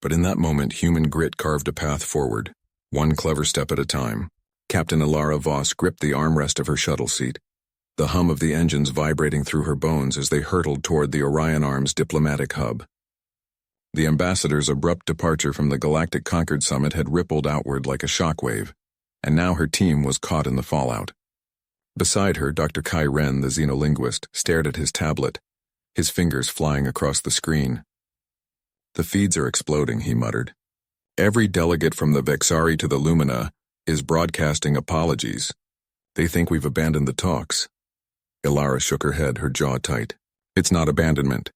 But in that moment, human grit carved a path forward, one clever step at a time. Captain Ilara Voss gripped the armrest of her shuttle seat, the hum of the engines vibrating through her bones as they hurtled toward the Orion Arms diplomatic hub. The ambassador's abrupt departure from the Galactic Concord Summit had rippled outward like a shockwave, and now her team was caught in the fallout. Beside her, Dr. Kai Ren, the xenolinguist, stared at his tablet, his fingers flying across the screen. "The feeds are exploding," he muttered. "Every delegate from the Vexari to the Lumina is broadcasting apologies. They think we've abandoned the talks." Ilara shook her head, her jaw tight. "It's not abandonment.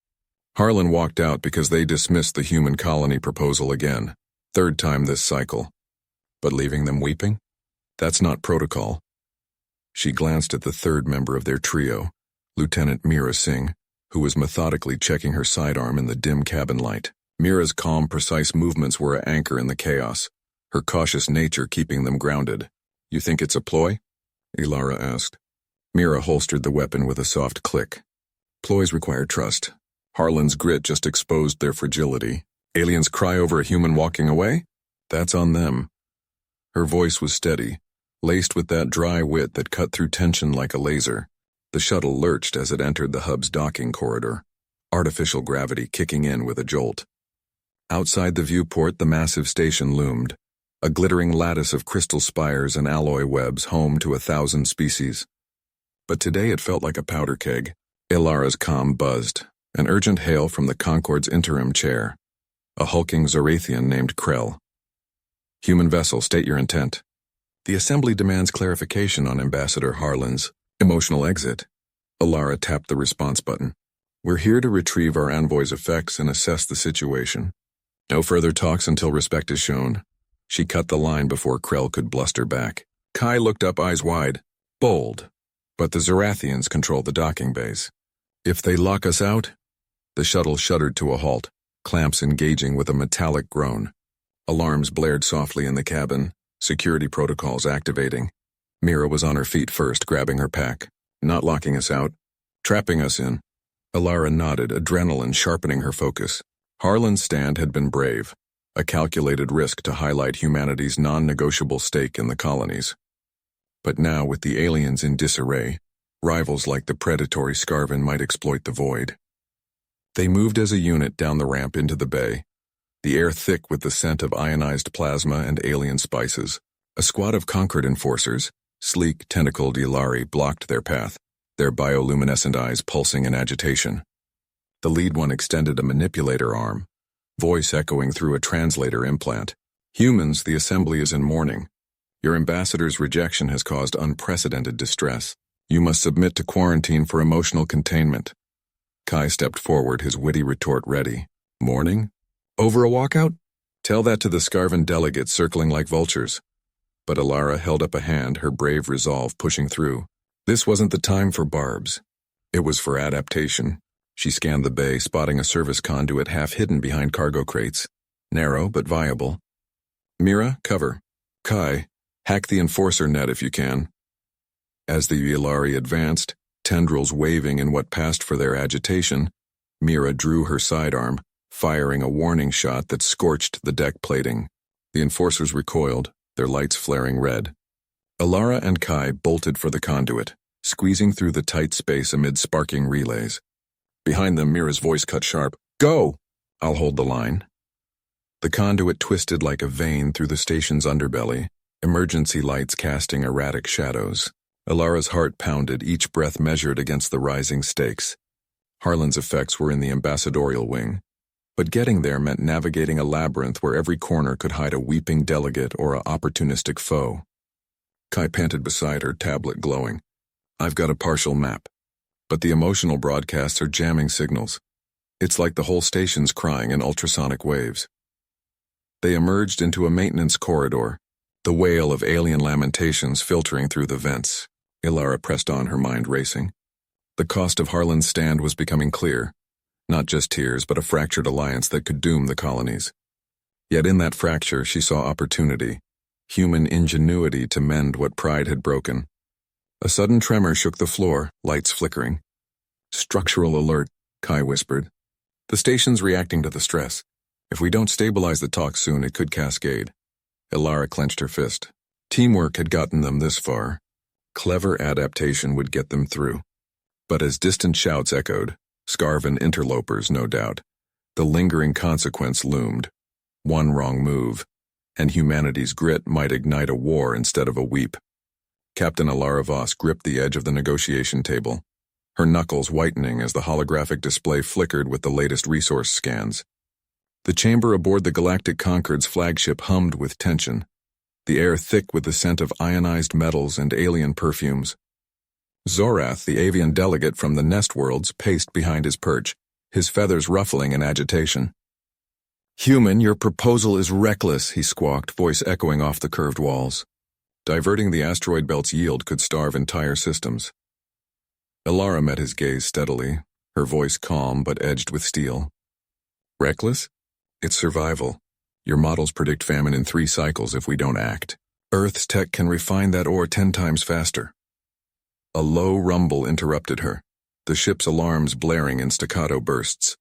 Harlan walked out because they dismissed the human colony proposal again. Third time this cycle. But leaving them weeping? That's not protocol." She glanced at the third member of their trio, Lieutenant Mira Singh, who was methodically checking her sidearm in the dim cabin light. Mira's calm, precise movements were an anchor in the chaos, her cautious nature keeping them grounded. "You think it's a ploy?" Ilara asked. Mira holstered the weapon with a soft click. "Ploys require trust. Harlan's grit just exposed their fragility. Aliens cry over a human walking away? That's on them." Her voice was steady, laced with that dry wit that cut through tension like a laser. The shuttle lurched as it entered the hub's docking corridor, artificial gravity kicking in with a jolt. Outside the viewport, the massive station loomed, a glittering lattice of crystal spires and alloy webs home to 1,000 species. But today it felt like a powder keg. Ilara's comm buzzed, an urgent hail from the Concord's interim chair, a hulking Zarathian named Krell. "Human vessel, state your intent." The Assembly demands clarification on Ambassador Harlan's emotional exit. Alara tapped the response button. We're here to retrieve our envoy's effects and assess the situation. No further talks until respect is shown. She cut the line before Krell could bluster back. Kai looked up, eyes wide. Bold. But the Zorathians control the docking bays. If they lock us out? The shuttle shuddered to a halt, clamps engaging with a metallic groan. Alarms blared softly in the cabin, security protocols activating. Mira was on her feet first, grabbing her pack. Not locking us out. Trapping us in. Alara nodded, adrenaline sharpening her focus. Harlan's stand had been brave, a calculated risk to highlight humanity's non-negotiable stake in the colonies. But now, with the aliens in disarray, rivals like the predatory Scarvan might exploit the void. They moved as a unit down the ramp into the bay, the air thick with the scent of ionized plasma and alien spices. A squad of Concord enforcers, sleek, tentacled Yllari, blocked their path, their bioluminescent eyes pulsing in agitation. The lead one extended a manipulator arm, voice echoing through a translator implant. Humans, the Assembly is in mourning. Your ambassador's rejection has caused unprecedented distress. You must submit to quarantine for emotional containment. Kai stepped forward, his witty retort ready. Mourning? Over a walkout? Tell that to the Scarvan delegates circling like vultures. But Alara held up a hand, her brave resolve pushing through. This wasn't the time for barbs. It was for adaptation. She scanned the bay, spotting a service conduit half hidden behind cargo crates. Narrow, but viable. Mira, cover. Kai, hack the enforcer net if you can. As the Yllari advanced, tendrils waving in what passed for their agitation, Mira drew her sidearm, firing a warning shot that scorched the deck plating. The enforcers recoiled, their lights flaring red. Alara and Kai bolted for the conduit, squeezing through the tight space amid sparking relays. Behind them, Mira's voice cut sharp. Go! I'll hold the line. The conduit twisted like a vein through the station's underbelly, emergency lights casting erratic shadows. Alara's heart pounded, each breath measured against the rising stakes. Harlan's effects were in the ambassadorial wing, but getting there meant navigating a labyrinth where every corner could hide a weeping delegate or an opportunistic foe. Kai panted beside her, tablet glowing. I've got a partial map, but the emotional broadcasts are jamming signals. It's like the whole station's crying in ultrasonic waves. They emerged into a maintenance corridor, the wail of alien lamentations filtering through the vents. Yllari pressed on, her mind racing. The cost of Harlan's stand was becoming clear. Not just tears, but a fractured alliance that could doom the colonies. Yet in that fracture she saw opportunity, human ingenuity to mend what pride had broken. A sudden tremor shook the floor, lights flickering. Structural alert, Kai whispered. The station's reacting to the stress. If we don't stabilize the talk soon, it could cascade. Yllari clenched her fist. Teamwork had gotten them this far. Clever adaptation would get them through. But as distant shouts echoed, Scarvan interlopers, no doubt, the lingering consequence loomed. One wrong move, and humanity's grit might ignite a war instead of a weep. Captain Alara Voss gripped the edge of the negotiation table, her knuckles whitening as the holographic display flickered with the latest resource scans. The chamber aboard the Galactic Concord's flagship hummed with tension, the air thick with the scent of ionized metals and alien perfumes. Zorath, the avian delegate from the Nest Worlds, paced behind his perch, his feathers ruffling in agitation. Human, your proposal is reckless, he squawked, voice echoing off the curved walls. Diverting the asteroid belt's yield could starve entire systems. Yllari met his gaze steadily, her voice calm but edged with steel. Reckless? It's survival. Your models predict famine in 3 cycles if we don't act. Earth's tech can refine that ore 10 times faster. A low rumble interrupted her, the ship's alarms blaring in staccato bursts.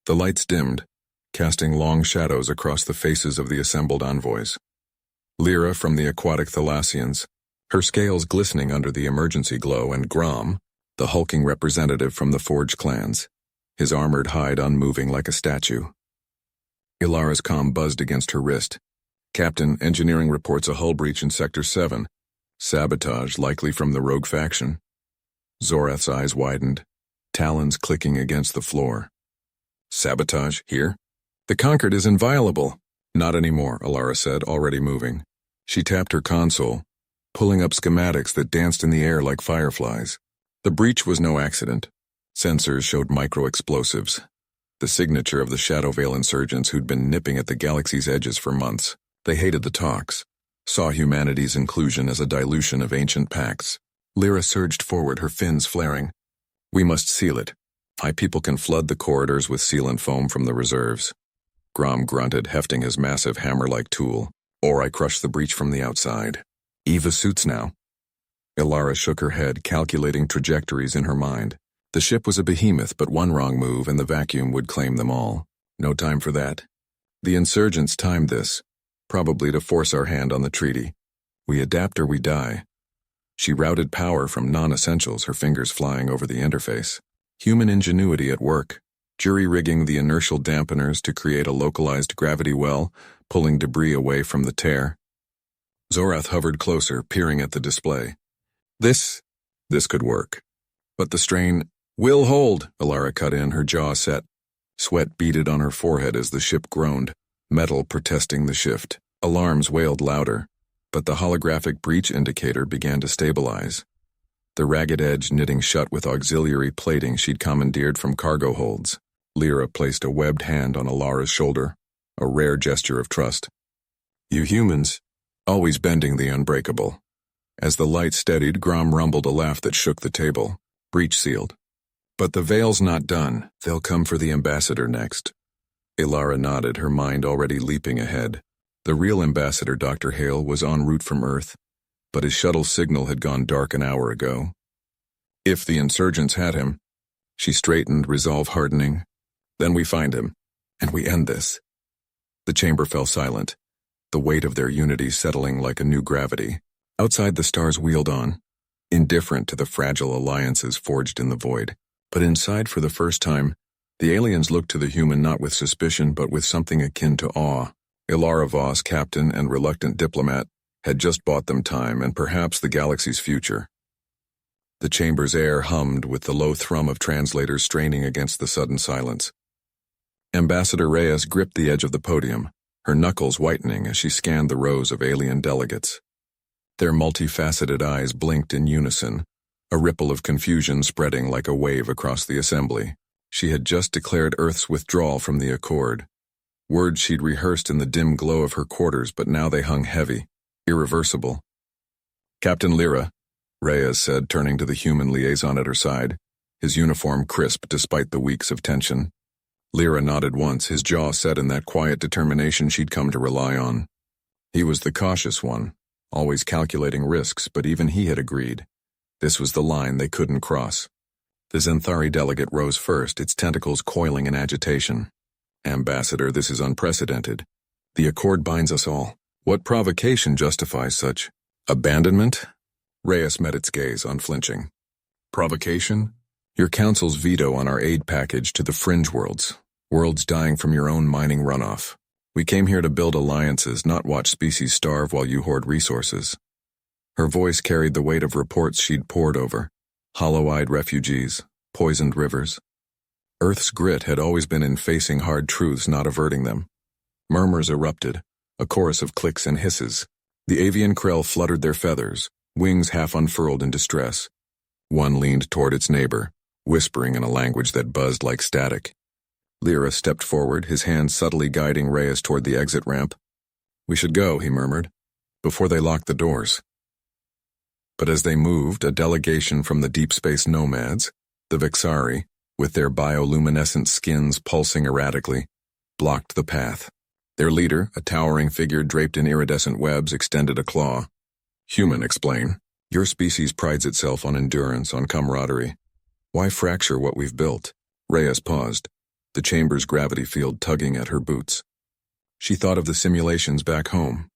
The lights dimmed, casting long shadows across the faces of the assembled envoys. Lyra from the aquatic Thalassians, her scales glistening under the emergency glow, and Grom, the hulking representative from the Forge clans, his armored hide unmoving like a statue. Ilara's comm buzzed against her wrist. Captain, engineering reports a hull breach in Sector 7. Sabotage, likely from the rogue faction. Zorath's eyes widened, talons clicking against the floor. Sabotage, here? The Concord is inviolable. Not anymore, Alara said, already moving. She tapped her console, pulling up schematics that danced in the air like fireflies. The breach was no accident. Sensors showed micro-explosives, the signature of the Shadowvale insurgents who'd been nipping at the galaxy's edges for months. They hated the talks, saw humanity's inclusion as a dilution of ancient pacts. Lyra surged forward, her fins flaring. We must seal it. My people can flood the corridors with sealant foam from the reserves. Grom grunted, hefting his massive hammer-like tool. Or I crush the breach from the outside. Eva suits now. Ilara shook her head, calculating trajectories in her mind. The ship was a behemoth, but one wrong move and the vacuum would claim them all. No time for that. The insurgents timed this, probably to force our hand on the treaty. We adapt or we die. She routed power from non-essentials, her fingers flying over the interface. Human ingenuity at work, jury-rigging the inertial dampeners to create a localized gravity well, pulling debris away from the tear. Zorath hovered closer, peering at the display. This could work. But the strain, will hold, Ilara cut in, her jaw set. Sweat beaded on her forehead as the ship groaned, metal protesting the shift. Alarms wailed louder, but the holographic breach indicator began to stabilize. The ragged edge knitting shut with auxiliary plating she'd commandeered from cargo holds. Lyra placed a webbed hand on Ilara's shoulder, a rare gesture of trust. You humans, always bending the unbreakable. As the light steadied, Grom rumbled a laugh that shook the table. Breach sealed. But the veil's not done. They'll come for the ambassador next. Ilara nodded, her mind already leaping ahead. The real ambassador, Dr. Hale, was en route from Earth, but his shuttle signal had gone dark an hour ago. If the insurgents had him, she straightened, resolve hardening. Then we find him, and we end this. The chamber fell silent, the weight of their unity settling like a new gravity. Outside, the stars wheeled on, indifferent to the fragile alliances forged in the void. But inside, for the first time, the aliens looked to the human not with suspicion but with something akin to awe. Ilara Voss, captain and reluctant diplomat, had just bought them time and perhaps the galaxy's future. The chamber's air hummed with the low thrum of translators straining against the sudden silence. Ambassador Reyes gripped the edge of the podium, her knuckles whitening as she scanned the rows of alien delegates. Their multifaceted eyes blinked in unison, a ripple of confusion spreading like a wave across the assembly. She had just declared Earth's withdrawal from the Accord. Words she'd rehearsed in the dim glow of her quarters, but now they hung heavy, irreversible. Captain Lyra, Reyes said, turning to the human liaison at her side, his uniform crisp despite the weeks of tension. Lyra nodded once, his jaw set in that quiet determination she'd come to rely on. He was the cautious one, always calculating risks, but even he had agreed. This was the line they couldn't cross. The Zenthari delegate rose first, its tentacles coiling in agitation. Ambassador, this is unprecedented. The Accord binds us all. What provocation justifies such abandonment? Reyes met its gaze, unflinching. Provocation? Your council's veto on our aid package to the fringe worlds. Worlds dying from your own mining runoff. We came here to build alliances, not watch species starve while you hoard resources. Her voice carried the weight of reports she'd pored over. Hollow-eyed refugees, poisoned rivers. Earth's grit had always been in facing hard truths, not averting them. Murmurs erupted, a chorus of clicks and hisses. The avian krill fluttered their feathers, wings half unfurled in distress. One leaned toward its neighbor, whispering in a language that buzzed like static. Lyra stepped forward, his hand subtly guiding Reyes toward the exit ramp. We should go, he murmured, before they lock the doors. But as they moved, a delegation from the deep space nomads, the Vixari, with their bioluminescent skins pulsing erratically, blocked the path. Their leader, a towering figure draped in iridescent webs, extended a claw. Human, explain. Your species prides itself on endurance, on camaraderie. Why fracture what we've built? Reyes paused, the chamber's gravity field tugging at her boots. She thought of the simulations back home,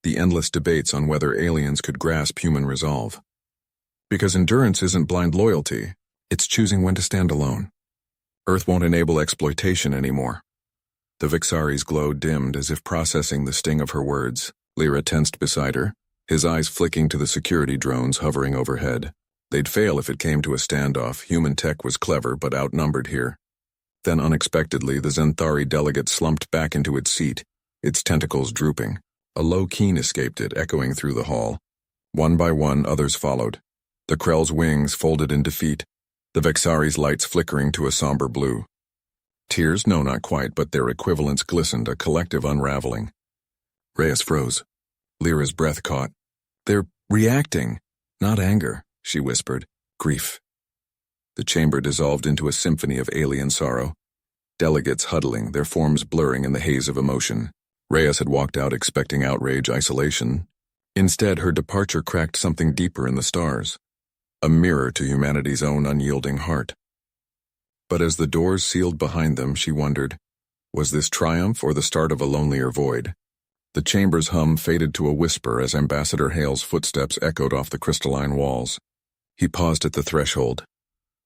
the endless debates on whether aliens could grasp human resolve. Because endurance isn't blind loyalty, it's choosing when to stand alone. Earth won't enable exploitation anymore. The Vixari's glow dimmed as if processing the sting of her words. Lyra tensed beside her, his eyes flicking to the security drones hovering overhead. They'd fail if it came to a standoff. Human tech was clever but outnumbered here. Then unexpectedly, the Zenthari delegate slumped back into its seat, its tentacles drooping. A low keen escaped it, echoing through the hall. One by one, others followed. The Krell's wings folded in defeat, the Vexari's lights flickering to a somber blue. Tears? No, not quite, but their equivalents glistened, a collective unraveling. Reyes froze. Lyra's breath caught. They're reacting, not anger, she whispered. Grief. The chamber dissolved into a symphony of alien sorrow. Delegates huddling, their forms blurring in the haze of emotion. Reyes had walked out expecting outrage, isolation. Instead, her departure cracked something deeper in the stars. A mirror to humanity's own unyielding heart. But as the doors sealed behind them, she wondered, was this triumph or the start of a lonelier void? The chamber's hum faded to a whisper as Ambassador Hale's footsteps echoed off the crystalline walls. He paused at the threshold,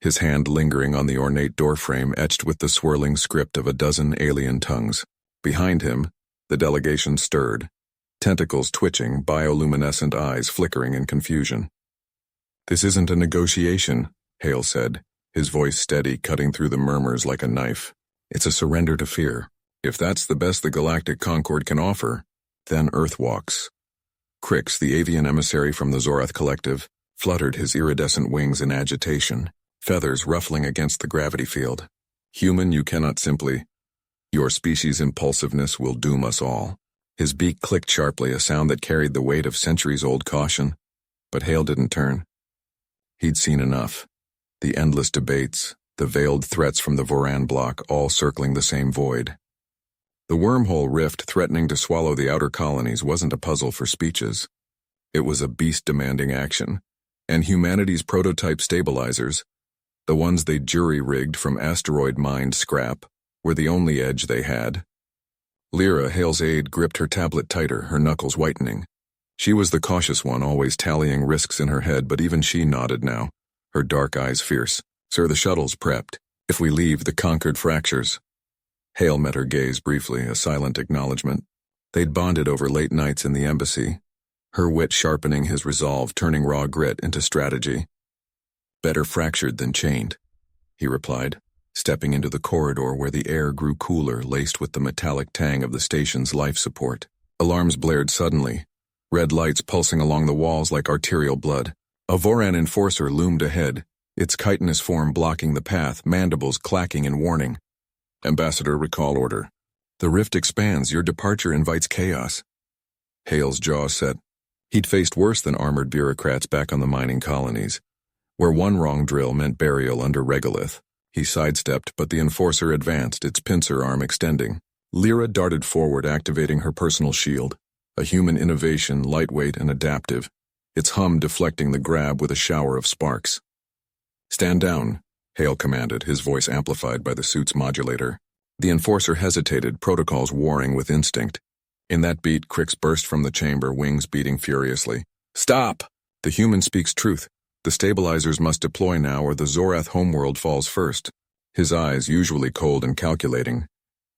his hand lingering on the ornate doorframe etched with the swirling script of a dozen alien tongues. Behind him, the delegation stirred, tentacles twitching, bioluminescent eyes flickering in confusion. This isn't a negotiation, Hale said, his voice steady, cutting through the murmurs like a knife. It's a surrender to fear. If that's the best the Galactic Concord can offer, then Earth walks. Crix, the avian emissary from the Zorath Collective, fluttered his iridescent wings in agitation, feathers ruffling against the gravity field. Human, you cannot simply. Your species' impulsiveness will doom us all. His beak clicked sharply, a sound that carried the weight of centuries-old caution. But Hale didn't turn. He'd seen enough. The endless debates, the veiled threats from the Voran bloc, all circling the same void. The wormhole rift threatening to swallow the outer colonies wasn't a puzzle for speeches. It was a beast demanding action, and humanity's prototype stabilizers, the ones they jury-rigged from asteroid-mined scrap, were the only edge they had. Lyra, Hale's aide, gripped her tablet tighter, her knuckles whitening. She was the cautious one, always tallying risks in her head, but even she nodded now, her dark eyes fierce. Sir, the shuttle's prepped. If we leave, the Concord fractures. Hale met her gaze briefly, a silent acknowledgement. They'd bonded over late nights in the embassy, her wit sharpening his resolve, turning raw grit into strategy. Better fractured than chained, he replied, stepping into the corridor where the air grew cooler, laced with the metallic tang of the station's life support. Alarms blared suddenly, red lights pulsing along the walls like arterial blood. A Voran enforcer loomed ahead, its chitinous form blocking the path, mandibles clacking in warning. Ambassador, recall order. The rift expands. Your departure invites chaos. Hale's jaw set. He'd faced worse than armored bureaucrats back on the mining colonies, where one wrong drill meant burial under regolith. He sidestepped, but the enforcer advanced, its pincer arm extending. Lyra darted forward, activating her personal shield, a human innovation, lightweight and adaptive, its hum deflecting the grab with a shower of sparks. Stand down, Hale commanded, his voice amplified by the suit's modulator. The enforcer hesitated, protocols warring with instinct. In that beat, Crix burst from the chamber, wings beating furiously. Stop! The human speaks truth. The stabilizers must deploy now or the Zorath homeworld falls first. His eyes, usually cold and calculating,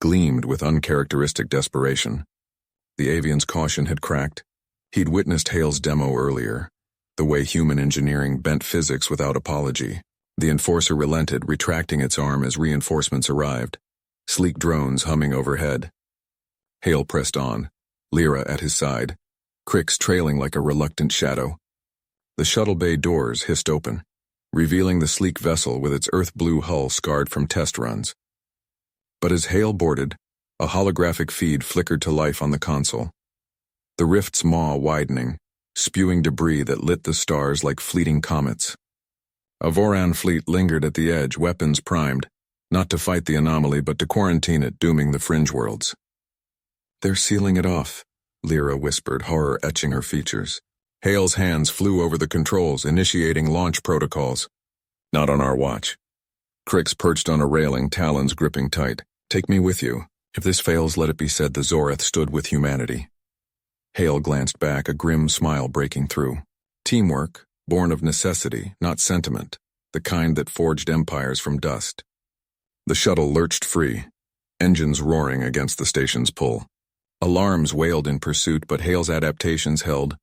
gleamed with uncharacteristic desperation. The avian's caution had cracked. He'd witnessed Hale's demo earlier, the way human engineering bent physics without apology. The enforcer relented, retracting its arm as reinforcements arrived, sleek drones humming overhead. Hale pressed on, Lyra at his side, Crix trailing like a reluctant shadow. The shuttle bay doors hissed open, revealing the sleek vessel with its earth-blue hull scarred from test runs. But as Hale boarded, a holographic feed flickered to life on the console. The rift's maw widening, spewing debris that lit the stars like fleeting comets. A Voran fleet lingered at the edge, weapons primed, not to fight the anomaly but to quarantine it, dooming the fringe worlds. They're sealing it off, Lyra whispered, horror etching her features. Hale's hands flew over the controls, initiating launch protocols. Not on our watch. Crix perched on a railing, talons gripping tight. Take me with you. If this fails, let it be said the Zorath stood with humanity. Hale glanced back, a grim smile breaking through. Teamwork, born of necessity, not sentiment, the kind that forged empires from dust. The shuttle lurched free, engines roaring against the station's pull. Alarms wailed in pursuit, but Hale's adaptations held,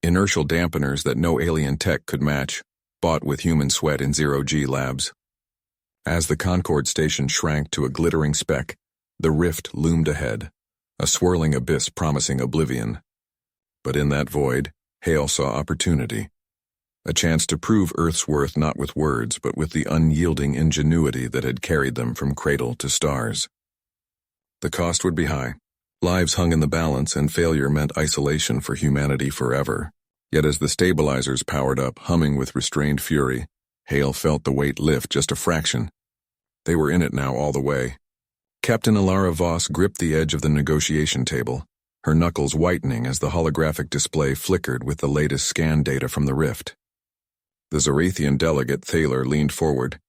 inertial dampeners that no alien tech could match, bought with human sweat in zero-G labs. As the Concord station shrank to a glittering speck, the rift loomed ahead, a swirling abyss promising oblivion. But in that void, Hale saw opportunity. A chance to prove Earth's worth not with words, but with the unyielding ingenuity that had carried them from cradle to stars. The cost would be high. Lives hung in the balance, and failure meant isolation for humanity forever. Yet as the stabilizers powered up, humming with restrained fury, Hale felt the weight lift just a fraction. They were in it now all the way. Captain Alara Voss gripped the edge of the negotiation table, her knuckles whitening as the holographic display flickered with the latest scan data from the rift. The Zorathian delegate, Thaler, leaned forward,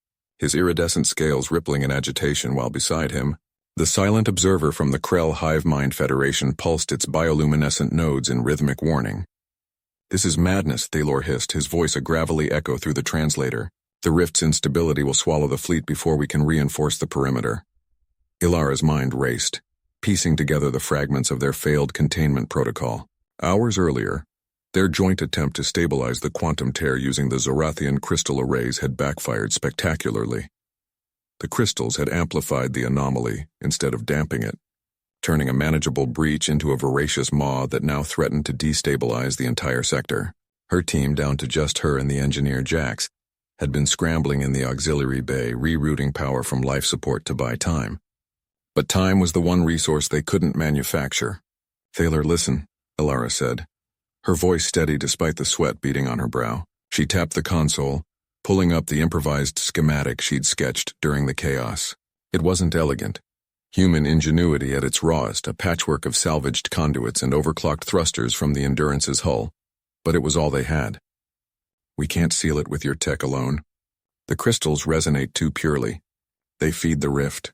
his iridescent scales rippling in agitation, while beside him, the silent observer from the Krell Hive Mind Federation pulsed its bioluminescent nodes in rhythmic warning. "This is madness," Thaler hissed, his voice a gravelly echo through the translator. "The rift's instability will swallow the fleet before we can reinforce the perimeter." Ilara's mind raced, piecing together the fragments of their failed containment protocol. Hours earlier, their joint attempt to stabilize the quantum tear using the Zorathian crystal arrays had backfired spectacularly. The crystals had amplified the anomaly instead of damping it, turning a manageable breach into a voracious maw that now threatened to destabilize the entire sector. Her team, down to just her and the engineer Jax, had been scrambling in the auxiliary bay, rerouting power from life support to buy time. But time was the one resource they couldn't manufacture. "Thaler, listen," Ilara said, her voice steady despite the sweat beading on her brow. She tapped the console, pulling up the improvised schematic she'd sketched during the chaos. It wasn't elegant. Human ingenuity at its rawest, a patchwork of salvaged conduits and overclocked thrusters from the Endurance's hull, but it was all they had. "We can't seal it with your tech alone. The crystals resonate too purely. They feed the rift.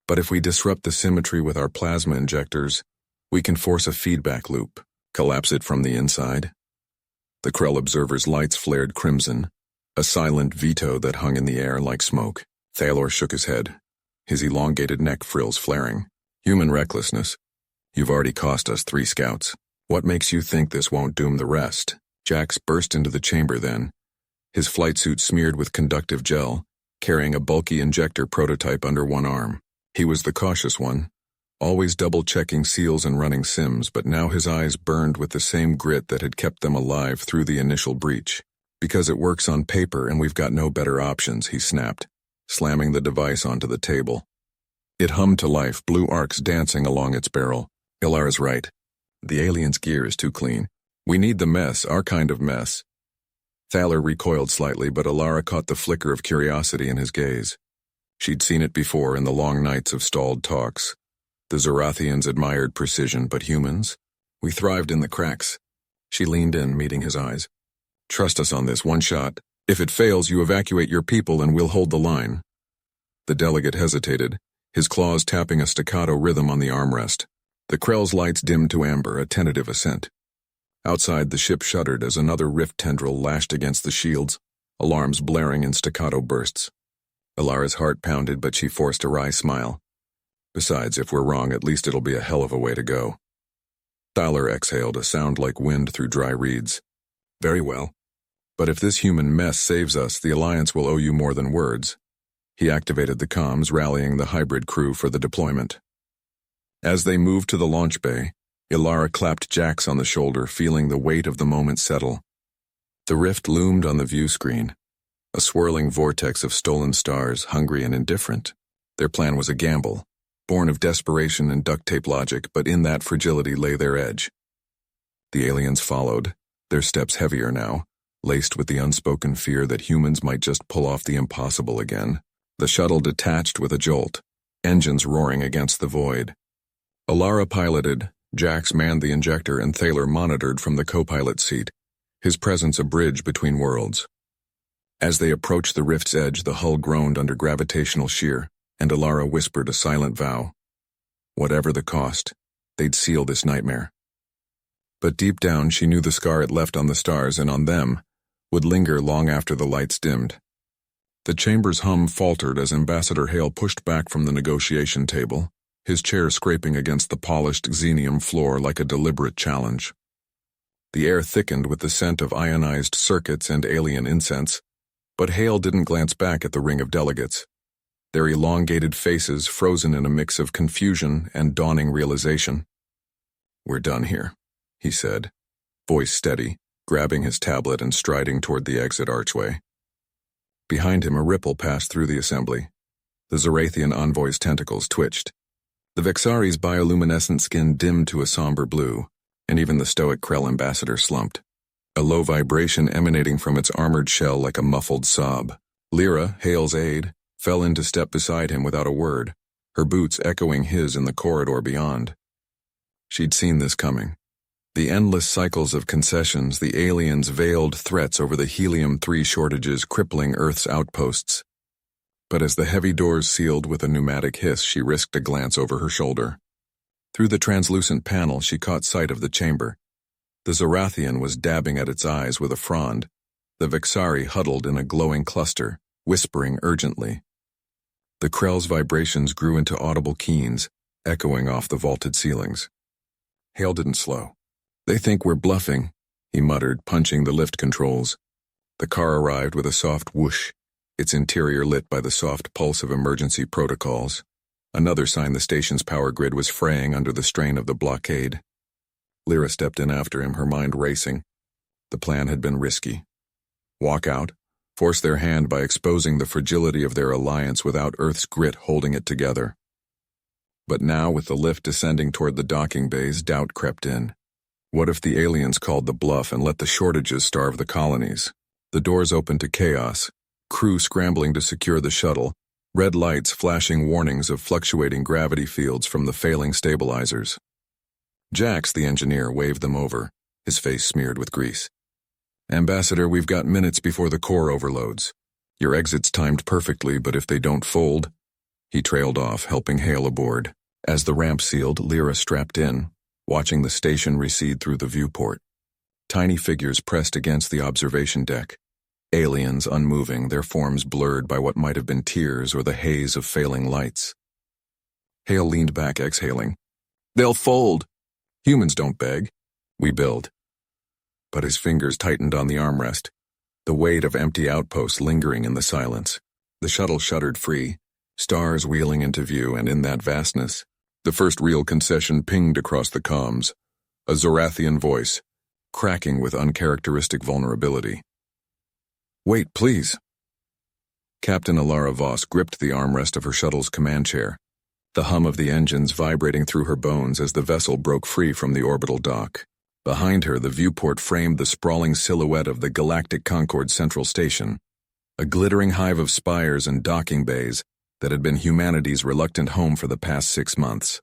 But if we disrupt the symmetry with our plasma injectors, we can force a feedback loop, collapse it from the inside." The Krell observer's lights flared crimson, a silent veto that hung in the air like smoke. Thaler shook his head, his elongated neck frills flaring. "Human recklessness. You've already cost us 3 scouts. What makes you think this won't doom the rest?" Jax burst into the chamber then, his flight suit smeared with conductive gel, carrying a bulky injector prototype under one arm. He was the cautious one, always double-checking seals and running sims, but now his eyes burned with the same grit that had kept them alive through the initial breach. "Because it works on paper and we've got no better options," he snapped, slamming the device onto the table. It hummed to life, blue arcs dancing along its barrel. "Ilara's right. The alien's gear is too clean. We need the mess, our kind of mess." Thaler recoiled slightly, but Ilara caught the flicker of curiosity in his gaze. She'd seen it before in the long nights of stalled talks. The Zorathians admired precision, but humans? We thrived in the cracks. She leaned in, meeting his eyes. "Trust us on this, one shot. If it fails, you evacuate your people and we'll hold the line." The delegate hesitated, his claws tapping a staccato rhythm on the armrest. The Krell's lights dimmed to amber, a tentative assent. Outside, the ship shuddered as another rift tendril lashed against the shields, alarms blaring in staccato bursts. Ilara's heart pounded, but she forced a wry smile. "Besides, if we're wrong, at least it'll be a hell of a way to go." Thaler exhaled, a sound like wind through dry reeds. "Very well. But if this human mess saves us, the Alliance will owe you more than words." He activated the comms, rallying the hybrid crew for the deployment. As they moved to the launch bay, Ilara clapped Jax on the shoulder, feeling the weight of the moment settle. The rift loomed on the view screen, a swirling vortex of stolen stars, hungry and indifferent. Their plan was a gamble, born of desperation and duct tape logic, but in that fragility lay their edge. The aliens followed, their steps heavier now, laced with the unspoken fear that humans might just pull off the impossible again. The shuttle detached with a jolt, engines roaring against the void. Ilara piloted, Jax manned the injector, and Thaler monitored from the co-pilot seat, his presence a bridge between worlds. As they approached the rift's edge, the hull groaned under gravitational shear, and Ilara whispered a silent vow. Whatever the cost, they'd seal this nightmare. But deep down, she knew the scar it left on the stars and on them would linger long after the lights dimmed. The chamber's hum faltered as Ambassador Hale pushed back from the negotiation table, his chair scraping against the polished xenium floor like a deliberate challenge. The air thickened with the scent of ionized circuits and alien incense, but Hale didn't glance back at the ring of delegates, their elongated faces frozen in a mix of confusion and dawning realization. "We're done here," he said, voice steady, grabbing his tablet and striding toward the exit archway. Behind him, a ripple passed through the assembly. The Zorathian envoy's tentacles twitched. The Vexari's bioluminescent skin dimmed to a somber blue, and even the stoic Krell ambassador slumped, a low vibration emanating from its armored shell like a muffled sob. Lyra, Hale's aide, fell into step beside him without a word, her boots echoing his in the corridor beyond. She'd seen this coming. The endless cycles of concessions, the aliens' veiled threats over the helium-3 shortages crippling Earth's outposts. But as the heavy doors sealed with a pneumatic hiss, she risked a glance over her shoulder. Through the translucent panel, she caught sight of the chamber. The Zorathian was dabbing at its eyes with a frond, the Vexari huddled in a glowing cluster, whispering urgently. The Krell's vibrations grew into audible keens, echoing off the vaulted ceilings. Hale didn't slow. "They think we're bluffing," he muttered, punching the lift controls. The car arrived with a soft whoosh, its interior lit by the soft pulse of emergency protocols. Another sign the station's power grid was fraying under the strain of the blockade. Lyra stepped in after him, her mind racing. The plan had been risky. Walk out, force their hand by exposing the fragility of their alliance without Earth's grit holding it together. But now, with the lift descending toward the docking bays, doubt crept in. What if the aliens called the bluff and let the shortages starve the colonies? The doors opened to chaos, crew scrambling to secure the shuttle, red lights flashing warnings of fluctuating gravity fields from the failing stabilizers. Jax, the engineer, waved them over, his face smeared with grease. "Ambassador, we've got minutes before the core overloads. Your exit's timed perfectly, but if they don't fold..." He trailed off, helping Hale aboard. As the ramp sealed, Lyra strapped in, watching the station recede through the viewport. Tiny figures pressed against the observation deck. Aliens unmoving, their forms blurred by what might have been tears or the haze of failing lights. Hale leaned back, exhaling. "They'll fold. Humans don't beg. We build." But his fingers tightened on the armrest, the weight of empty outposts lingering in the silence. The shuttle shuddered free, stars wheeling into view, and in that vastness, the first real concession pinged across the comms, a Zorathian voice, cracking with uncharacteristic vulnerability. "Wait, please." Captain Alara Voss gripped the armrest of her shuttle's command chair, the hum of the engines vibrating through her bones as the vessel broke free from the orbital dock. Behind her, the viewport framed the sprawling silhouette of the Galactic Concord Central Station, a glittering hive of spires and docking bays that had been humanity's reluctant home for the past 6 months.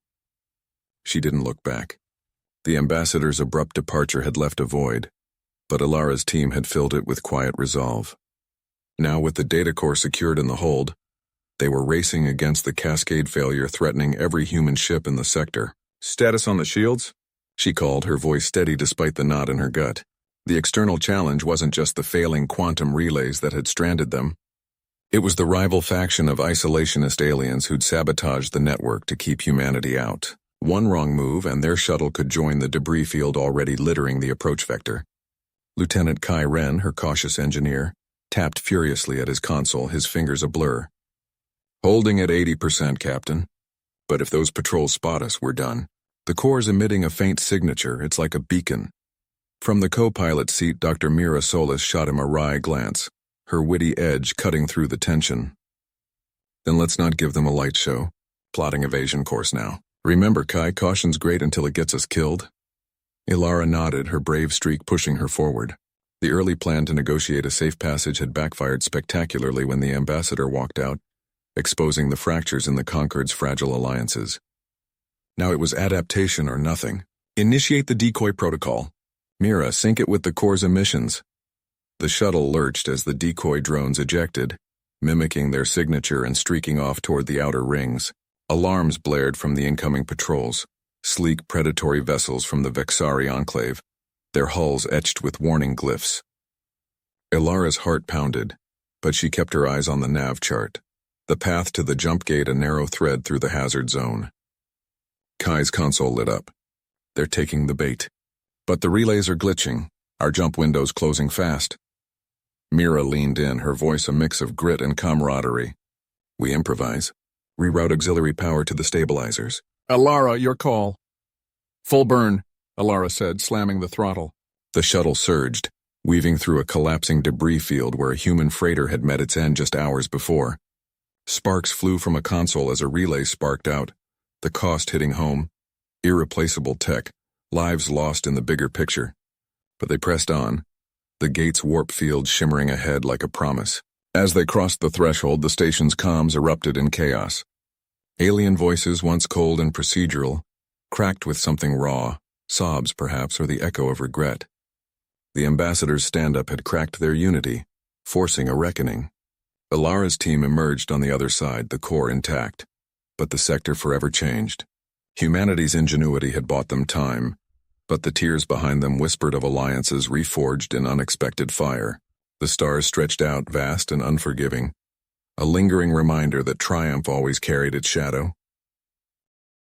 She didn't look back. The ambassador's abrupt departure had left a void, but Alara's team had filled it with quiet resolve. Now, with the data core secured in the hold, they were racing against the cascade failure threatening every human ship in the sector. "Status on the shields?" she called, her voice steady despite the knot in her gut. The external challenge wasn't just the failing quantum relays that had stranded them. It was the rival faction of isolationist aliens who'd sabotaged the network to keep humanity out. One wrong move and their shuttle could join the debris field already littering the approach vector. Lieutenant Kai Ren, her cautious engineer, tapped furiously at his console, his fingers a blur. "Holding at 80%, Captain. But if those patrols spot us, we're done." The core's emitting a faint signature, it's like a beacon. From the co-pilot seat, Dr. Mira Solis shot him a wry glance, her witty edge cutting through the tension. "Then let's not give them a light show. Plotting evasion course now. Remember, Kai, caution's great until it gets us killed." Ilara nodded, her brave streak pushing her forward. The early plan to negotiate a safe passage had backfired spectacularly when the ambassador walked out, exposing the fractures in the Concord's fragile alliances. Now it was adaptation or nothing. "Initiate the decoy protocol. Mira, sync it with the core's emissions." The shuttle lurched as the decoy drones ejected, mimicking their signature and streaking off toward the outer rings. Alarms blared from the incoming patrols, sleek predatory vessels from the Vexari enclave, their hulls etched with warning glyphs. Ilara's heart pounded, but she kept her eyes on the nav chart, the path to the jump gate a narrow thread through the hazard zone. Kai's console lit up. "They're taking the bait. But the relays are glitching, our jump window's closing fast." Mira leaned in, her voice a mix of grit and camaraderie. "We improvise. Reroute auxiliary power to the stabilizers." "Alara, your call." "Full burn," Alara said, slamming the throttle. The shuttle surged, weaving through a collapsing debris field where a human freighter had met its end just hours before. Sparks flew from a console as a relay sparked out, the cost hitting home. Irreplaceable tech, lives lost in the bigger picture. But they pressed on, the gate's warp field shimmering ahead like a promise. As they crossed the threshold, the station's comms erupted in chaos. Alien voices, once cold and procedural, cracked with something raw, sobs perhaps, or the echo of regret. The ambassador's stand-up had cracked their unity, forcing a reckoning. Ilara's team emerged on the other side, the core intact. But the sector forever changed. Humanity's ingenuity had bought them time, but the tears behind them whispered of alliances reforged in unexpected fire. The stars stretched out, vast and unforgiving, a lingering reminder that triumph always carried its shadow.